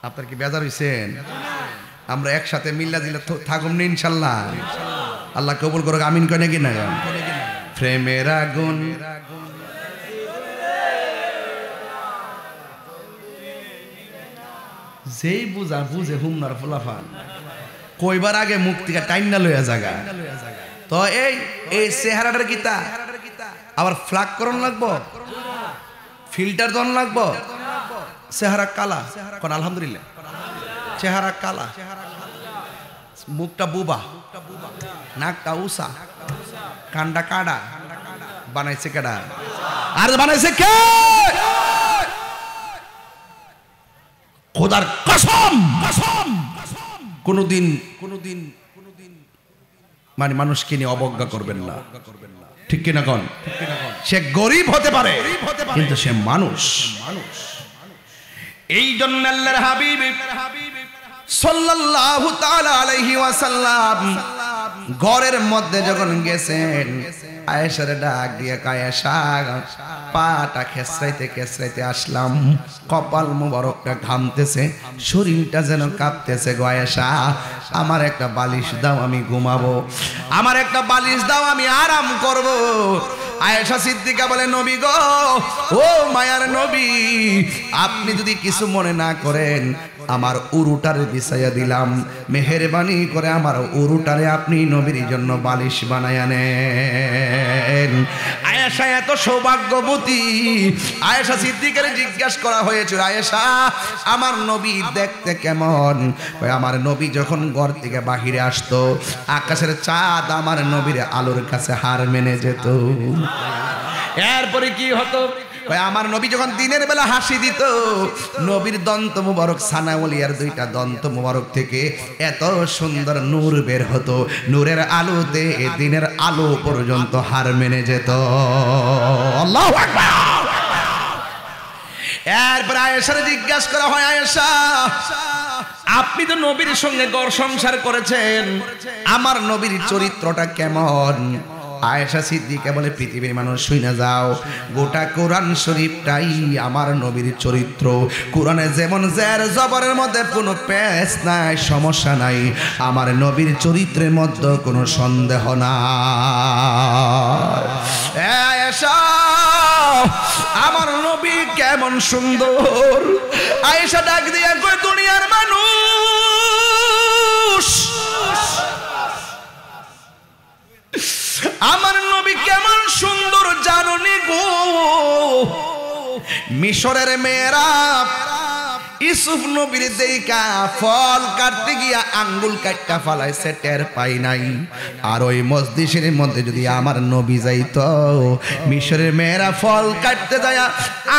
আপনার কি বেজার হইছেন আমরা একসাথে মিল্লা দিলে থাকুম না ইনশাআল্লাহ আল্লাহ কবুল করুক আমিন কয় নাকি না প্রেমের আগুন যেই বুঝে হুমনার ফুলাফান কইবার আগে মুখ থেকে টাইনা লইয়া জায়গা তো এই চেহারাটার কিতা আবার ফ্লাগ করন লাগবো ফিল্টার দন লাগবো চেহারা কালা কোন আলহামদুলিল্লাহ চেহারা কালা মুখটা বুবা নাকটা উষা কান্ডা কাডা বানাইছে কেডা আর বানাইছে কে খোদার কসম কোনদিন মানে মানুষকে নিয়ে অবজ্ঞা করবেন না ঠিক কিনা কোন সে গরিব হতে পারে কিন্তু সে মানুষ এই জন্য আল্লাহর হাবিব সাল্লাল্লাহু তাআলা আলাইহি ওয়াসাল্লাম ঘরের মধ্যে যখন গেছেন আয়েশার ডাক দিয়ে আয়েশা পাটা খেসরাইতে আসলাম কপাল মোবারকটা ঘামতেছে শরীরটা যেন কাঁপতেছে গো আয়েশা আমার একটা বালিশ দাও আমি ঘুমাবো আমার একটা বালিশ দাও আমি আরাম করব আয়েশা সিদ্দিকা বলে নবী গো ও মায়ার নবী আপনি যদি কিছু মনে না করেন আমার উরুটারে বিছাইয়া দিলাম মেহেরবানি করে আমার উরুটারে আপনি নবীর জন্য বালিশ বানায়া নেন আয়েশা এত সৌভাগ্যবতী আয়েশা সিদ্দিকারে জিজ্ঞাসা করা হয়েছিল আয়েশা আমার নবী দেখতে কেমন আমার নবী যখন ঘর থেকে বাহিরে আসতো আকাশের চাঁদ আমার নবীর আলোর কাছে হার মেনে যেত এরপরে কি হতো আমার নবী যখন দিনের বেলা হাসি দিত নবীর দন্ত মুবারক সানাওয়ালিয়ার 2টা দন্ত মুবারক থেকে এত সুন্দর নূর বের হতো নূরের আলোতে দিনের আলো পর্যন্ত হার মেনে যেত আল্লাহু আকবার এরপর আয়েশারে জিজ্ঞাসা করা হয় আয়েশা আপনি তো নবীর সঙ্গে ঘর সংসার করেছেন আমার নবীর চরিত্রটা কেমন আয়েশা সিদ্দিকা বলে পৃথিবীর মানুষ শুনে যাও গোটা কোরআন শরীফটাই আমার নবীর চরিত্র কোরআনে যেমন জের জবরের মধ্যে কোনো পেশ নাই সমস্যা নাই আমার নবীর চরিত্রের মধ্যে কোনো সন্দেহ নাই আয়েশা আমার নবী কেমন সুন্দর আয়েশা ডাক দিয়া কই দুনিয়ার মানুষ আমার নবী কেমন সুন্দর জানোনি গো মিশরের মেয়েরা ইউসুফ নবীর দেইকা ফল কাটতে গিয়া আঙ্গুল কাটটা ফালাইছে টের পাই নাই আর ওই মজলিসের মধ্যে যদি আমার নবী যাইতো মিশরের মেয়েরা ফল কাটতে যায়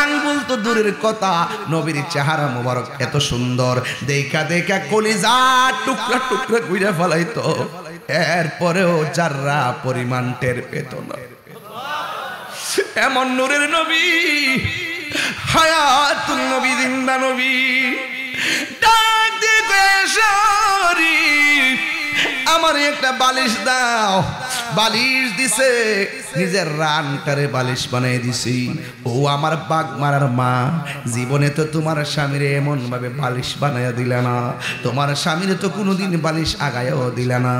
আঙ্গুল তো দূরের কথা নবীর চেহারা মোবারক এত সুন্দর দেইকা কলিজা টুকরা টুকরা কইরা ফলাইতো এরপরেও যারা পরিমাণ টের পেত না এমন নূরের নবী হায়াতুন নবী জিন্দা নবী ডাক দিয়ে কয়েশারি আমার একটা বালিশ দাও বালিশ দিছে নিজের রানটারে বালিশ বানিয়ে দিছি ও আমার বাগ মারার মা জীবনে তো তোমার স্বামীর এমন ভাবে বালিশ বানাইয়া দিলে না তোমার স্বামীর তো কোনোদিন বালিশ আগায়ও দিলে না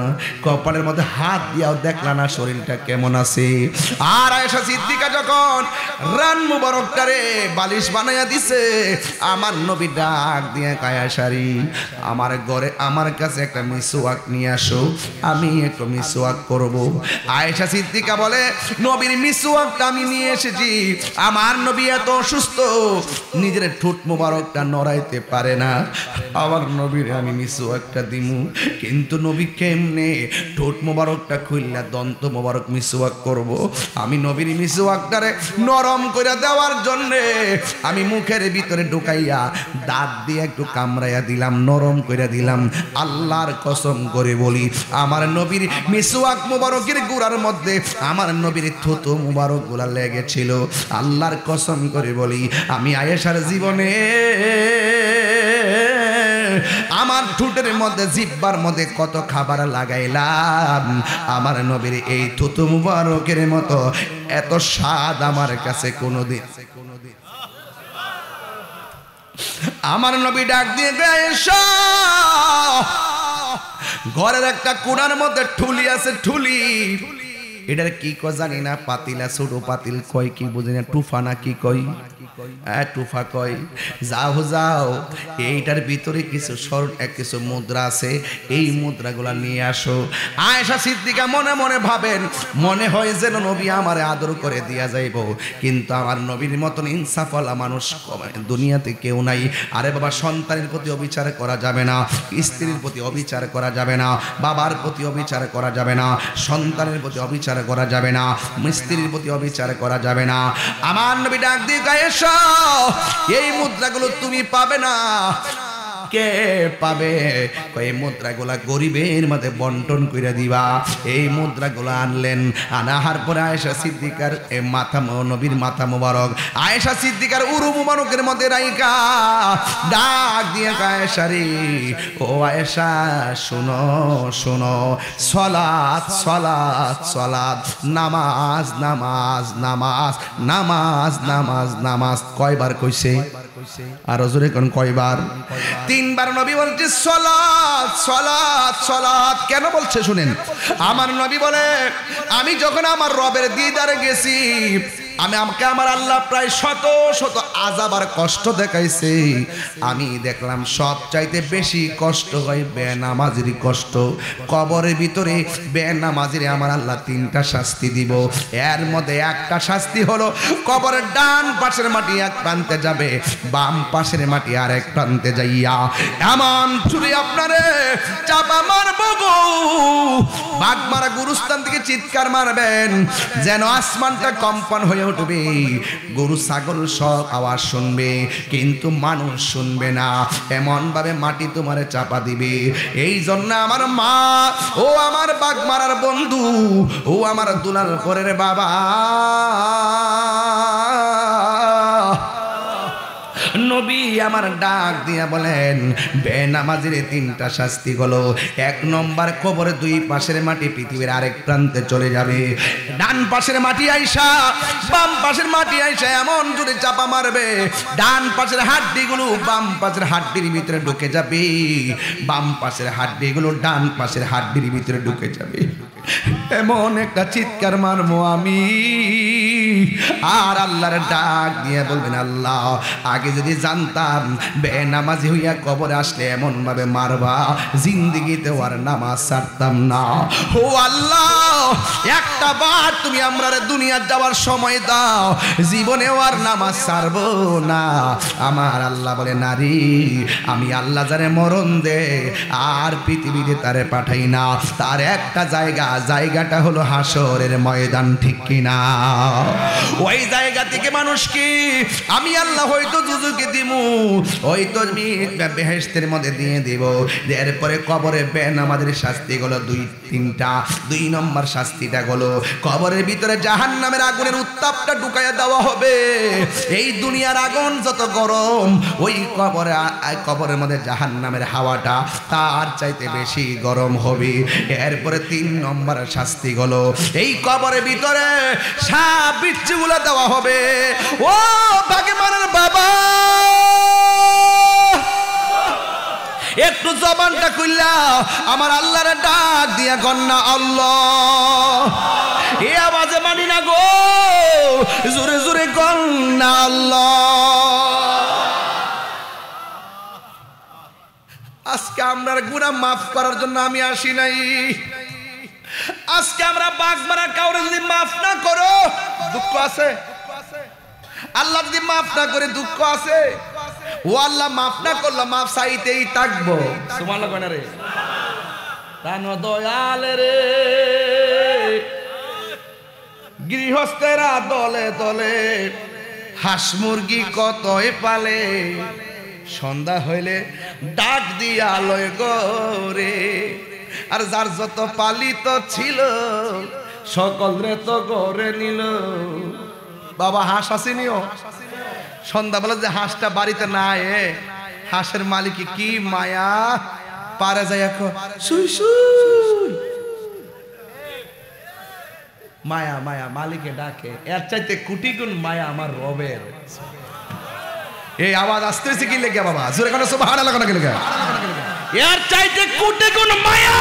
কপালের মধ্যে হাত দিয়াও দেখলা না শরীরটা কেমন আছে আর আয়েশা সিদ্দিকা যখন রান মুবারকটারে বালিশ বানাইয়া দিছে আমার নবী ডাক দিয়ে কায়াশারি আমার ঘরে আমার কাছে একটা মিসওয়াক নিয়ে আসো আমি একটু মিসওয়াক করব আয়েশা সিদ্দিকা বলে নবীর মিসওয়াকটা আমি নিয়ে এসেছি। আমার নবী এত অসুস্থ নিজের ঠোঁট মোবারকটা নড়াইতে পারে না, আমার নবীর আমি মিসওয়াকটা দিমু, কিন্তু নবী কেমনে ঠোঁট মোবারকটা খুললা দন্ত মোবারক মিসওয়াক করব। আমি নবীর মিসওয়াকটারে নরম করে দেওয়ার জন্যে আমি মুখের ভিতরে ঢুকাইয়া দাঁত দিয়ে একটু কামড়াইয়া দিলাম, নরম করে দিলাম। আল্লাহর কসম করে বলি আমার নবীর মিসওয়াক মুবারকের গুড়ার মধ্যে আমার নবীর থুতু মুবারক গুলা লেগেছিল। আল্লাহর কসম করে বলি আমি আয়েশার জীবনে আমার ঠোঁটের মধ্যে জিহ্বার মধ্যে কত খাবার লাগাইলাম, আমার নবীর এই থুতু মুবারকের মতো এত স্বাদ আমার কাছে কোনোদিন। আমার নবী ডাক দিয়ে আয়েশা, ঘরের একটা কোণার মধ্যে ঠুলি আছে, ঠুলি এটার কি কয় জানি না, পাতিলা ছোট পাতিল কয় কি বুঝি না, টুফা না কি কয়, টুফা কয়। যাও যাও এইটার ভিতরে কিছু কিছু মুদ্রা আছে, এই মুদ্রাগুলা নিয়ে আসো। আয়েশা সিদ্দিকা মনে মনে ভাবেন মনে হয় যেন নবী আমারে আদর করে দিয়া যাইব, কিন্তু আমার নবীর মতন ইনসাফওয়ালা মানুষ দুনিয়াতে কেউ নাই। আরে বাবা, সন্তানের প্রতি অবিচার করা যাবে না, স্ত্রীর প্রতি অবিচার করা যাবে না, বাবার প্রতি অবিচার করা যাবে না, সন্তানের প্রতি অবিচার করা যাবে না, স্ত্রীর প্রতি অবিচার করা যাবে না। আমার নবী ডাক দিয়ে আয়েশা, এই মুদ্রাগুলো তুমি পাবে না। কে পাবে? এই মুদ্রাগুলা গরিবের মধ্যে বন্টন করে দিবা। এই মুদ্রাগুলো আনলেন, আনাহার পরে আয়েশা সিদ্দিকার মাথা, নবীর মাথা মুবারক আয়েশা সিদ্দিকার উরু মুবারকের মধ্যে রাইকা ডাক দিয়ে আয়েশা রে, ও আয়েশা শোনো শোনো, সালাত সালাত সালাত, নামাজ নামাজ নামাজ নামাজ নামাজ নামাজ। কয়বার কইছে? আর জোরে কোন কয়বার? তিনবার নবী বলছে সালাত সালাত সালাত। কেন বলছে শুনেন। আমার নবী বলে আমি যখন আমার রবের দিদারে গেছি, আমাকে আমার আল্লাহ প্রায় শত শত আযাব আর কষ্ট দেখাইছে। আমি দেখলাম সব চাইতে বেশি কষ্ট হয় বেনামাজির কষ্ট। কবরের ভিতরে বেনামাজির আমার আল্লাহ তিনটা শাস্তি দিব। এর মধ্যে একটা শাস্তি হলো কবরের ডান পাশের মাটি এক প্রান্তে যাবে, বাম পাশের মাটি আর এক প্রান্তে যাইয়া এমন চুরি আপনারে চাপা মারবো গো, বাঘ মারা গুরুস্থান থেকে চিৎকার মারবেন যেন আসমানটা কম্পন হয়ে উঠবে। গরু ছাগল সব আওয়াজ শুনবে, কিন্তু মানুষ শুনবে না, এমন ভাবে মাটি তোমারে চাপা দিবে। এই জন্য আমার মা, ও আমার বাঘ মারার বন্ধু, ও আমার দুলাল পরের বাবা, নবী আমার ডাক দিয়া বলেন বেনামাজির তিনটা শাস্তি হলো, এক নম্বর কবরে দুই পাশের মাটি পৃথিবীর আরেক প্রান্তে চলে যাবে। ডান পাশের মাটি আইসা বাম পাশের মাটি আইসা এমন জোরে চাপা মারবে, ডান পাশের হাড্ডিগুলো বাম পাশের হাড্ডির ভিতরে ঢুকে যাবে, বাম পাশের হাড্ডিগুলো ডান পাশের হাড্ডির ভিতরে ঢুকে যাবে। এমন একটা চিৎকার মারবো আমি, আর আল্লাহর ডাক দিয়ে বলবেন আল্লাহ আগে যদি জানতাম বেনামাজি হইয়া কবরে আসলে এমন ভাবে মারবা, জিন্দেগিতে আর নামাজ ছাড়তাম না। ও আল্লাহ একটা বার তুমি আমরারে দুনিয়া যাওয়ার সময় দাও, জীবনেও আর নামাজ ছাড়বো না। আমার আল্লাহ বলে নারী আমি আল্লাহ যারে মরণ দে আর পৃথিবীতে তারে পাঠাই না, তার একটা জায়গাটা হলো হাসরের ময়দান, ঠিক কিনা? ওই জায়গা থেকে মানুষ কি আমি আল্লাহ হয়তো দুজকে দিমু, হয়তো আমি বেহেশতের মধ্যে দিয়ে দিব। এরপরে কবরে বেনামাজির শাস্তি হলো তিনটা। দুই নম্বর শাস্তিটা হলো কবরের ভিতরে জাহান্নামের আগুনের উত্তাপটা ঢুকাইয়া দেওয়া হবে। এই দুনিয়ার আগুন যত গরম, ওই কবরের মধ্যে জাহান্নামের হাওয়াটা তার চাইতে বেশি গরম হবে। এরপরে তিন নম্বর শাস্তি হলো এই কবরের ভিতরে সাপ বিচ্ছুগুলো দেওয়া হবে। ও বাগে মারার বাবা, একটু জবানটা খুললা আমার আল্লাহর ডাক দিয়া গন্না আল্লাহ, এ আওয়াজে মানি না গো, জোরে জোরে গন্না আল্লাহ। আজকে আপনার গুনাহ মাফ করার জন্য আমি আসি নাই, আজকে আমরা বাগমারা কাউরে যদি মাফ না করো দুঃখ আছে, আল্লাহ যদি মাফ না করে দুঃখ আছে। ও আল্লাহ মাফ না করলে মাফ চাইতেই থাকবো। সুবহানাল্লাহ কয় না রে? প্রাণ দয়াল রে গৃহস্থেরা দলে দলে হাঁস মুরগি কতই পালে, সন্ধ্যা হইলে ডাক দিয়া লয় গরে, আর যার যত পালিত ছিল সকল রে তো গড়ে নিল। বাবা হাঁস আসেনিও, সন্ধ্যাবেলা যে হাঁসটা বাড়িতে নাই, হাঁসের মালিক কি মায়া, পারে যায় শুই শুই মায়া মায়া মালিকে ডাকে, এর চাইতে কোটি গুণ মায়া আমার রবের। এই আওয়াজ আসতেছে কি লেগে বাবা? জোরে কেন সুবহানাল্লাহ কেন লেগে? এর চাইতে কোটি গুণ মায়া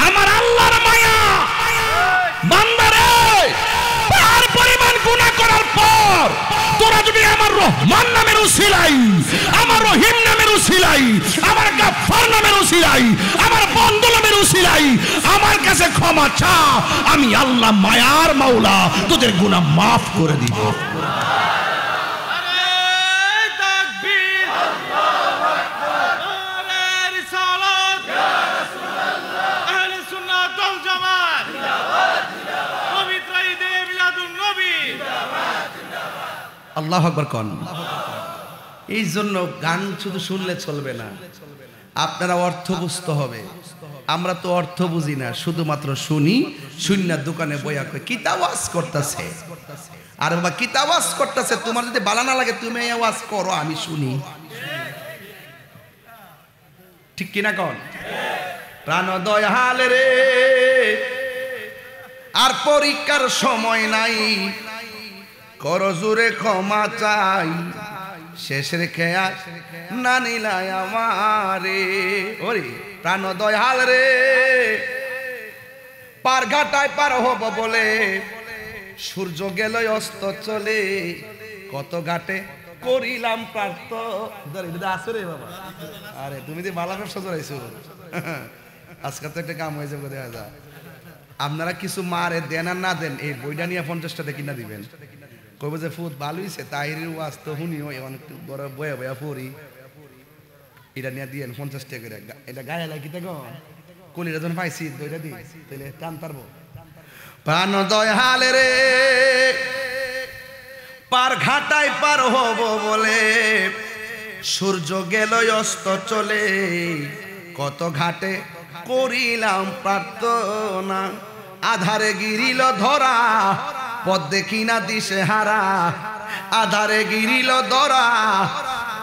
আমার আল্লাহর মায়া। বান্দারে তার পরিমাণ গুনাহ করার পর তোরা যদি আমার রহমান নামের উসিলাই, আমার রহিম নামের উসিলাই, আমার গাফফার নামের উসিলাই, আমার বন্ধু নামের উসিলাই আমার কাছে ক্ষমা চা, আমি আল্লাহ মায়ার মাওলা তোদের গুনাহ মাফ করে দিব। আল্লাহু আকবার কোন। এই জন্য গান শুধু শুনলে চলবে না, আপনারা অর্থ বুঝতে হবে। আমরা তো অর্থ বুঝি না, শুধুমাত্র শুনি, শুননা দোকানে বইয়া কই কিতা ওয়াজ করতেছে। আর বাবা কিতা ওয়াজ করতেছে, তোমার যদি ভালো না লাগে তুমি এই ওয়াজ করো, আমি শুনি। ঠিক কিনা কোন? প্রাণ দয়াল রে আর পরীক্ষার সময় নাই, করো জোরে ক্ষমা চাই, শেষের খেয়া না নিলাই আমারে। ওরে প্রাণ দয়াল রে পার ঘাটায় পার হব বলে সূর্য গেল অস্ত চলে, কত ঘাটে করিলাম প্রার্থনা। আসরে বাবা, আরে তুমি তো বালা ব্যবসা চলাইছো আজকে তো একটা কাম হয়ে যাবে। দেখা যায় আপনারা কিছু মারে দেন আর না দেন, এই বইটা নিয়ে 50 টাকা কিনা দিবেন। কইব যে ফুট ভালো হইছে, তাহিরের ওয়াজ তো শুনিও, অনেক বড় বয়া বয়া পড়ি, এটা নিয়ে দিয়েন 50 টাকা করে। এটা গায়ে লাগি তো কলিটা যখন পাইছি বইটা দিই, তাহলে টান পারবো। প্রাণ দয়াল রে পার ঘাটায় পার হব বলে সূর্য গেল অস্ত চলে, কত ঘাটে করিলাম প্রার্থনা, আধারে গিরিল ধরা পথ দেখি না দিশে হারা, আধারে গিরিল ধরা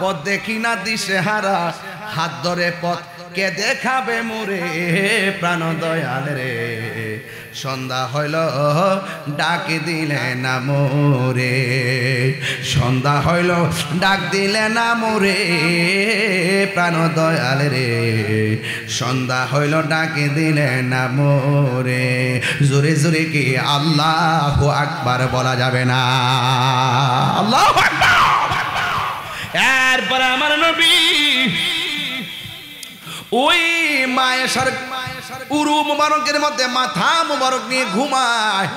পথ দেখি না দিশে হারা, হাত ধরে পথ কে দেখাবে মোরে। প্রাণ দয়াল রে সন্ধ্যা হইল ডাক দিলে না মোরে, সন্ধ্যা হইল ডাক দিলে না মোরে। প্রাণ দয়াল রে সন্ধ্যা হইল ডাক দিলে না মোরে। জোরে জোরে কি আল্লাহু আকবার বলা যাবে না? আল্লাহু আকবার। এরপরে আমার নবী ওই মায়েশার উরু মুবারকের মধ্যে মাথা মুবারক নিয়ে ঘুমায়,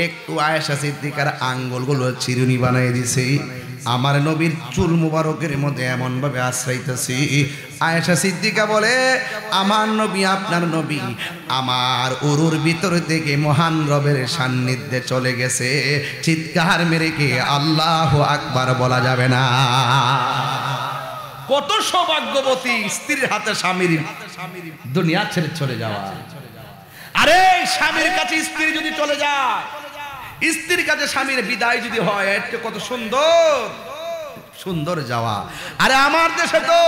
একটু আয়েশা সিদ্দিকার আঙ্গুলগুলো চিরুনি বানাই দিছে। আমার নবীর চুল মুবারকের মধ্যে এমন ভাবে আশ্রাইতেছি, আয়েশা সিদ্দিকা বলে আমার নবী আপনার নবী আমার উরুর ভিতর থেকে মহান রবের সান্নিধ্যে চলে গেছে। চিৎকার মেরে কে আল্লাহু আকবার বলা যাবে না? কত সৌভাগ্যবতী স্ত্রীর হাতে স্বামীর দুনিয়া ছেড়ে চলে যাওয়া। আরে স্বামীর কাছে স্ত্রী যদি চলে যায়, স্ত্রীর কাছে স্বামীর বিদায় যদি হয়, এটা কত সুন্দর সুন্দর যাওয়া। আরে আমার দেশে তো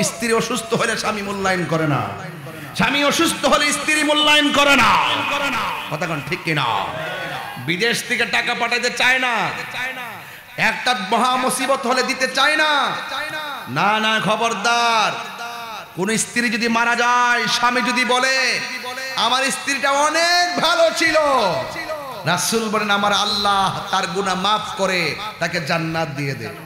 স্ত্রী অসুস্থ হলে স্বামী মূল্যায়ন করে না, স্বামী অসুস্থ হলে স্ত্রী মূল্যায়ন করে না। কথা কোন ঠিক কিনা? বিদেশ থেকে টাকা পাঠাইতে চায় না, একটা মহা মুসিবত হলে দিতে চায় না। না না, খবরদার। কোন স্ত্রী যদি মারা যায়, স্বামী যদি বলে আমার স্ত্রীটা অনেক ভালো ছিল, রাসূল বলেন আমার আল্লাহ তার গুনাহ মাফ করে তাকে জান্নাত দিয়ে দেয়।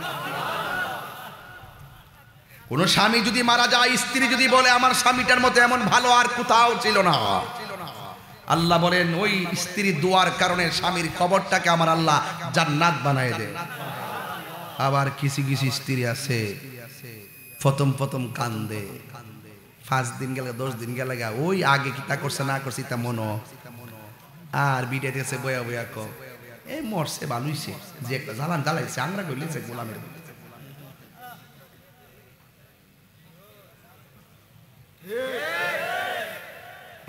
কোন স্বামী যদি মারা যায়, স্ত্রী যদি বলে আমার স্বামীটার মতো এমন ভালো আর কোথাও ছিল না, আল্লাহ বলেন ওই স্ত্রী দোয়ার কারণে স্বামীর কবরটাকে আমার আল্লাহ জান্নাত বানায় দেয়। আবার কিছু কিছু স্ত্রী আছে প্রথম কান্দে, 5 দিন গেলে 10 দিন গেলে ওই আগে কি তা করছে না করছে তা মনো, আর বিটা দিয়েছে বয়া বয়া ক এই মরছে ভালোইছে, যে একটা জ্বালান জ্বালাইছে আমরা গলিছে গোলামের।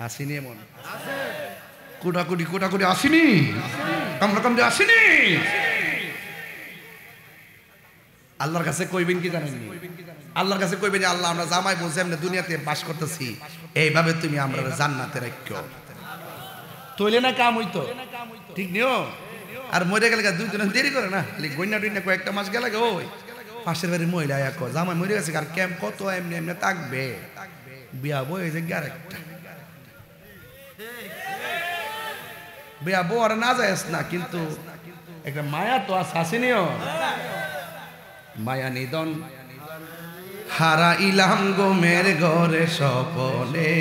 আসিনি এমন কোটাকুটি আসিনি, কামড়ে আসিনি। আল্লাহর কাছে কইবেন কি জানেন? আল্লাহর কাছে কইবেন আল্লাহ আমরা জামাই বলছি আমরা দুনিয়াতে বাস করতেছি, এইভাবে তুমি আমরা জান্নাতে রাখো, তৈলে না কাম হইতো, ঠিক নিও। আর মরে গেলে 2 দিন দেরি করে না, গইনা টইনা কয়েকটা মাস গেলে ওই পাশের বাড়ির মহিলা এক জামাই মরে গেছে, আর ক্যাম্প কত এমনি এমনি থাকবে, বিয়া বই যে আরেকটা বিয়া বউ আর না যায় না, কিন্তু একটা মায়া তো আসেনিও, মায়া নিদন হারা ইলাম গোমের ঘরে স্বপনে,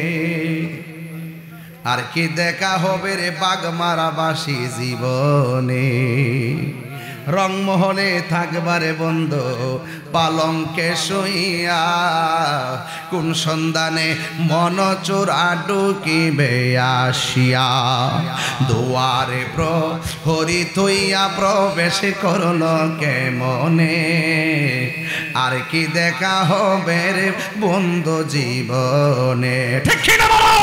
আর কি দেখা হবে রে বাগমারাবাসী জীবনে, রংমহলে থাকবারে বন্ধু পালঙ্কে শুইয়া, কোন সন্ধানে মন চোরা ঢুকিবে আসিয়া, দুয়ারে প্রহরী থইয়া প্রবেশ করল কেমনে, আর কি দেখা হবে রে বন্ধু জীবনে। ঠিক কি না বলো?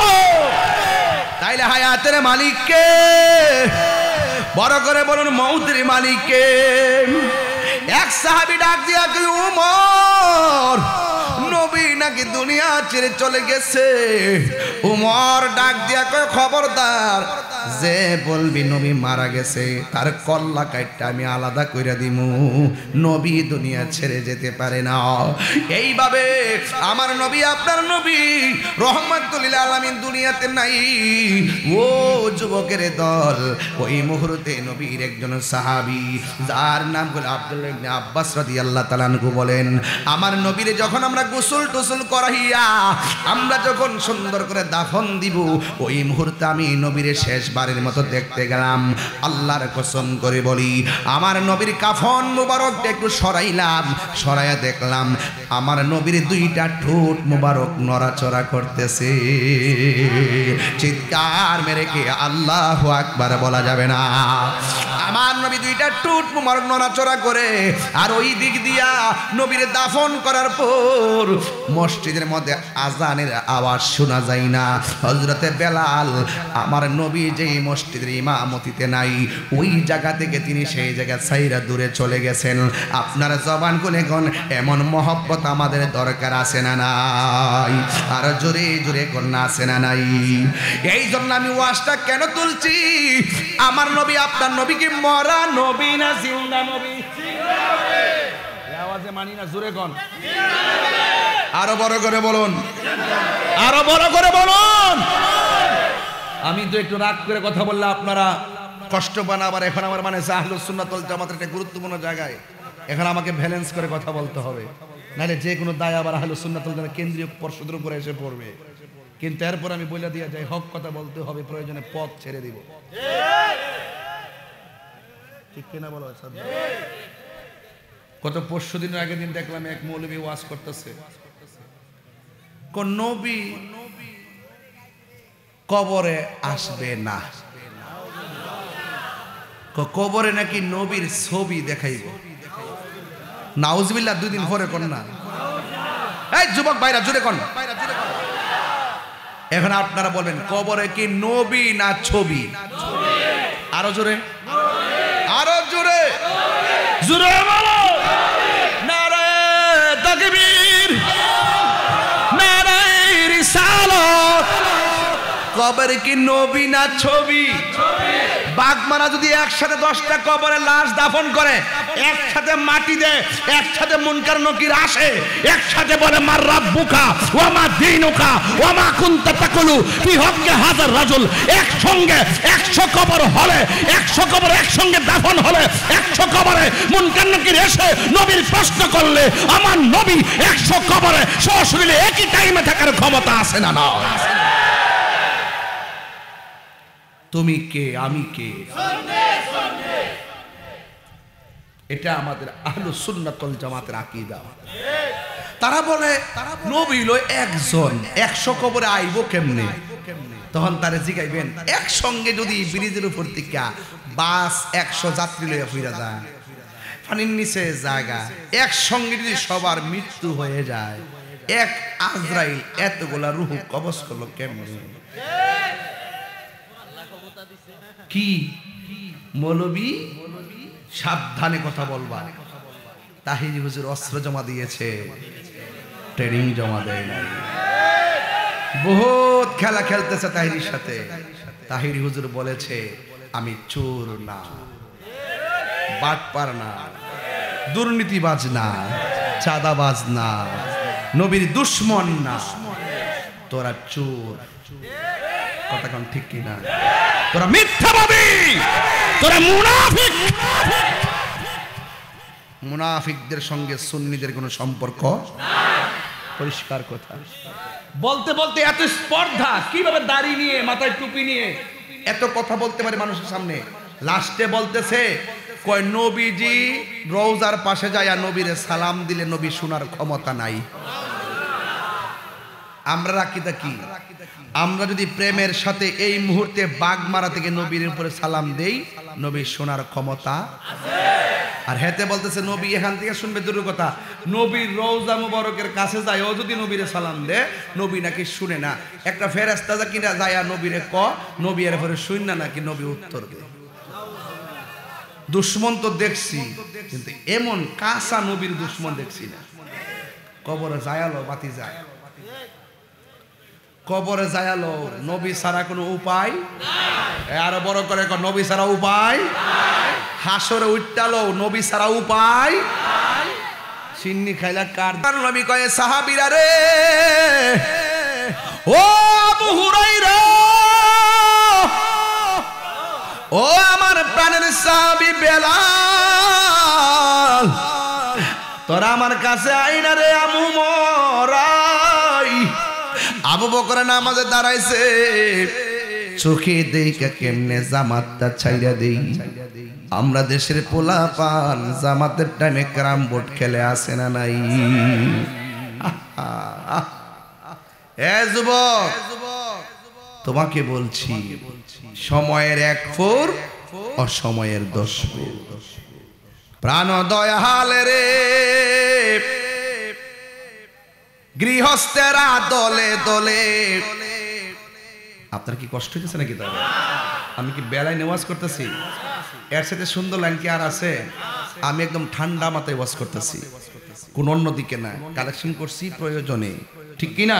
তাইলে হায়াতের মালিককে বড় করে বলুন, মৌতের মালিককে। এক সাহাবী ডাক দিয়া কই উমর, নবী নাকি দুনিয়া ছেড়ে চলে গেছে। উমর ডাক দিয়া কই খবরদার, যে বলবি নবী মারা গেছে তার কল্লা কাইটটা আমি আলাদা কইরা দিমু, নবী দুনিয়া ছেড়ে যেতে পারে না। এইভাবে আমার নবী আপনার নবী রহমাতুল লিল আলামিন দুনিয়াতে নাই। ও যুবকের দল, ওই মুহূর্তে নবীর একজন সাহাবী যার নাম হলো আব্দুল্লাহ ইবনে আব্বাস রাদিয়াল্লাহু তাআলা আনহু বলেন, আমার নবীরে যখন আমরা গোসল টোসল করাইয়া আমরা যখন সুন্দর করে দাফন দিব, ওই মুহূর্তে আমি নবীরে শেষবারের মতো দেখতে গেলাম। আল্লাহর কসম করে বলি, আমার নবীর কাফন মুবারকটা একটু সরাইলাম, সরাইয়া দেখলাম আমার নবীর 2টা ঠোঁট মুবারক নড়াচড়া করতেছে। চিৎকার মেরে কি আল্লাহু আকবার বলা যাবে না? আমার নবী 2টা ঠোঁট মুবারক নড়াচড়া করে, আর ওই দিক দিয়া নবীরে দাফন করার পর মসজিদের মধ্যে আজানের আওয়াজ শোনা যায় না। হযরতে বেলাল আমার নবী যেই মসজিদের ইমামতিতে নাই, ওই জায়গা থেকে তিনি সেই জায়গা ছাইরা দূরে চলে গেছেন। আপনারা জবান খুলে কোন এমন মহব্বত আমাদের দরকার আছে না নাই? আর জোরে জোরে কোন আছে না নাই? এই জন্য আমি ওয়াজটা কেন তুলছি, আমার নবী আপনার নবী কি মরা নবী না জিন্দা নবী? আওয়াজে মানি না, জোরে কোন, আরো বড় করে বলুন, আরো বড় করে বলুন। আমি তো একটু রাগ করে কথা বললে আপনারা কষ্ট পান। আবার এখন আমার মানে আহলুস সুন্নাত ওয়াল জামাতের একটা গুরুত্বপূর্ণ জায়গায়, এখন আমাকে ব্যালেন্স করে কথা বলতে হবে, নাহলে যে কোনো দায় আবার আহলুস সুন্নাত ওয়াল জামাতের কেন্দ্রীয় পর্ষদের উপরে এসে পড়বে। কিন্তু এরপর আমি বলে দিয়ে যাই, হক কথা বলতে হবে, প্রয়োজনে পথ ছেড়ে দিব। ঠিক কিনা বলো? কত পরশু দিনের আগের দিন দেখলাম এক মৌলবী ওয়াজ করতেছে, কোন নবী কবরে আসবে না, কবরে নাকি নবীর ছবি দেখাইব। নাউজুবিল্লাহ, 2 দিন পরে কোন না। এই যুবক ভাইরা জোরে কোন। এখন আপনারা বলবেন কবরে কি নবী না ছবি? আরো জোরে, আরো জোরে, জোরে বলো। নারে তাকবীর, নারে রিসালাত। কবর কি নবী না ছবি? বাগমারা যদি একসাথে 10টা কবরে লাশ দাফন করে, একসাথে মাটি দেয়, একসাথে মুনকার নকির আসে, একসাথে বলে মার রাব্বুকা ওয়া মা দীনুকা ওয়া মা কুনতা তাকুলু ফি হক্কি হাযার রাজুল, একসঙ্গে 100 কবর হলে, 100 কবর একসঙ্গে দাফন হলে, 100 কবরে মুনকার নকির এসে নবীর প্রশ্ন করলে আমার নবী 100 কবরে সশরীরে একই টাইমে থাকার ক্ষমতা আছে না? না। তুমি কে, আমি কে, এটা আমাদের আহলুস সুন্নাত ওয়াল জামাতের আকীদা। তারা বলে নবী হলো একজন, 100 কবরে আইবো কেমনে? তখন তারে জিগাইবেন, একসঙ্গে যদি ব্রিজের উপর থেকে বাস 100 যাত্রী লইয়া ফিরা যায়, পানির নিচে জায়গা, একসঙ্গে যদি সবার মৃত্যু হয়ে যায়, এক আজরাইল এতগুলা রূহ কবজ করলো কেমনে? কি মৌলবী সাবধানে কথা বলবা। তাহিরি হুজুর অস্ত্র জমা দিয়েছে, ট্রেনিং জমা দেয় নাই। বহুত খেলা খেলতেছে তাহিরির সাথে। তাহিরি হুজুর বলেছে আমি চোর না, বাটপার না, দুর্নীতিবাজ না, চাঁদাবাজ না, নবীর দুশ্মন না, তোরা চোর। কথা কোন ঠিক কিনা? তোরা মিথ্যাবাদী, তোরা মুনাফিক। মুনাফিকদের সঙ্গে সুন্নিদের কোনো সম্পর্ক নাই, পরিষ্কার কথা। বলতে বলতে এত স্পর্ধা, কিভাবে দাড়ি নিয়ে মাথায় টুপি নিয়ে এত কথা বলতে পারে মানুষের সামনে। লাস্টে বলতেছে কয় নবীজি রওজার পাশে যায় নবীরে সালাম দিলে নবী শোনার ক্ষমতা নাই। আমরা রাখিটা কি? আমরা যদি প্রেমের সাথে এই মুহূর্তে বাগমারা থেকে নবীর উপরে সালাম দেই, নবী শোনার ক্ষমতা আছে। আর হেতে বলতেছে নবী এখান থেকে শুনবে, দূর কথা, নবীর রওজা মুবারকের কাছে যায় ও যদি নবীরে সালাম দে, নবী নাকি শুনে না। একটা ফেরেশতা যা কিনা যায় নবীরে ক, নবী এর পরে শুন না নাকি নবী উত্তর দেয়। দুশ্মন তো দেখছি, কিন্তু এমন কাঁচা নবীর দুশ্মন দেখছি না। কবরে যায়ালো বাতি যায়, কবরে যায়ালো, নবী ছাড়া কোনো উপায় নাই। আরো বড় করে নবী ছাড়া উপায় নাই। হাসরে উঠতালো, নবী ছাড়া উপায় নাই। সিন্নি খাইলা কার? নবী কয়ে সাহাবীরা রে, ও আবু হুরায়রা, ও আমার প্রাণের সাহাবী বেলাল, তোরা আমার কাছে আইনা রে আমু মরাই। আবু বকর নামাজে দাঁড়াইছে, চোখে দেইকা কেমনে জামাতটা ছাইরা দেই। আমরা দেশের পোলা পান জামাতের টাইমে ক্যারাম বোর্ড খেলে আসে না নাই? এ যুবক, তোমাকে বলছি সময়ের 1 ফোর অসময়ের 10 ফোর। প্রাণ দয়াল রে, গৃহস্থেরা দলে দলে। আপনার কি কষ্ট হইতেছে নাকি? তাহলে আমি কি বেলায় নেওয়াজ করতেছি? এর সাথে সুন্দর লাইন কি আর আছে? আমি একদম ঠান্ডা মাথায় ওয়াজ করতেছি, কোন অন্যদিকে না, কালেকশন করছি প্রয়োজনে, ঠিক কিনা?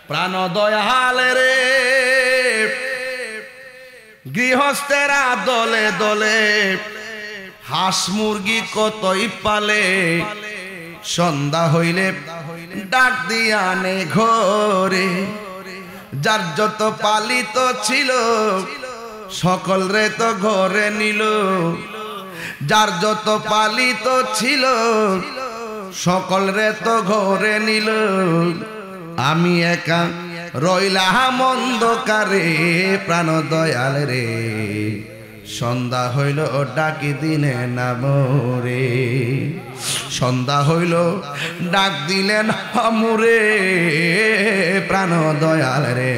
প্রাণ দয়াল রে, গৃহস্থেরা দলে দলে। হাঁস মুরগি কতই পালে, সন্ধ্যা হইলে ডাক দিয়া নে ঘরে। যার যত পালিত ছিল সকল রে তো ঘরে নিল। যার যত পালিত ছিল সকল রে তো ঘরে নিল। আমি একা রইলাম অন্ধকারে। প্রাণ দয়াল রে, সন্ধ্যা হইল ডাকি দিনে না মোরে। সন্ধ্যা হইল ডাক দিলেন আমরে। প্রাণ দয়াল রে,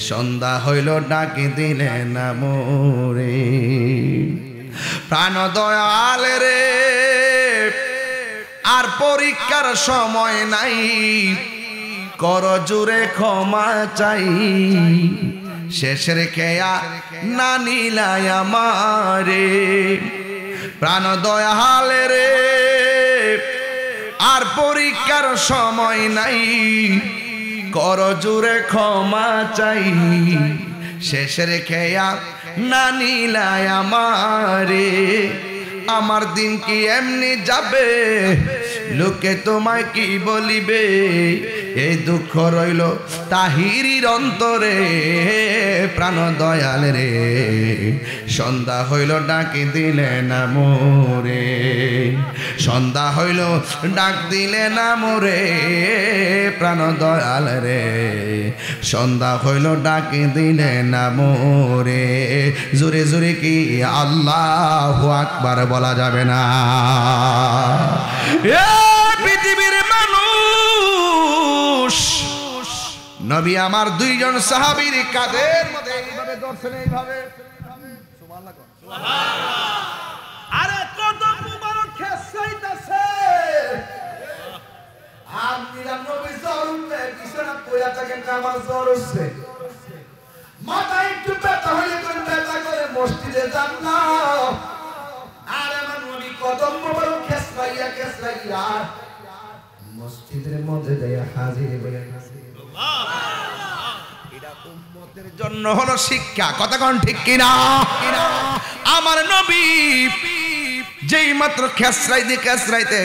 সন্ধ্যা হইল ডাকি দিলেন না মোরে। প্রাণ দয়াল রে, আর পরীক্ষার সময় নাই, কর জুড়ে ক্ষমা চাই। শেষের খেয়া না নিলাই আমারে। প্রাণ দয়াল রে, আর পরীক্ষার সময় নাই, কর জুড়ে ক্ষমা চাই। শেষের খেয়া না নিলায় আমারে, আমার দিন কি এমনি যাবে, লোকে তোমায় কি বলিবে। এই দুঃখ রইল তাহিরির অন্তরে, প্রাণ দয়াল রে, সন্ধ্যা হইল ডাকি দিলে না মোরে, সন্ধ্যা হইল ডাক দিলে না মোরে, প্রাণ দয়াল রে, সন্ধ্যা হইল ডাকি দিলে না মোরে। জোরে জোরে কি আল্লাহু আকবার বলা যাবে না? পৃথিবীর মানুষ, নবী আমার দুইজন সাহাবীর কাঁধের মধ্যে এইভাবে ধরছেন, এইভাবে আরে কদম মুবারক খেসাইতাছে, আর নিলাম নবী জ্বর উঠবে, বিছানা পড়ে থাকেন, আমার জ্বর উঠছে, মাথা একটু ব্যথা হলে কোন ব্যথা করে মসজিদে যান না, আর আমার নবী কদম মুবারক খেসাইয়া খেসাইয়া মসজিদের মধ্যে যায় হাজির হয়ে গেছে। এটা উম্মতের জন্য হলো শিক্ষা, কথা কোন ঠিক কিনা? আমার নবী যেই মাত্র খেসরাইতে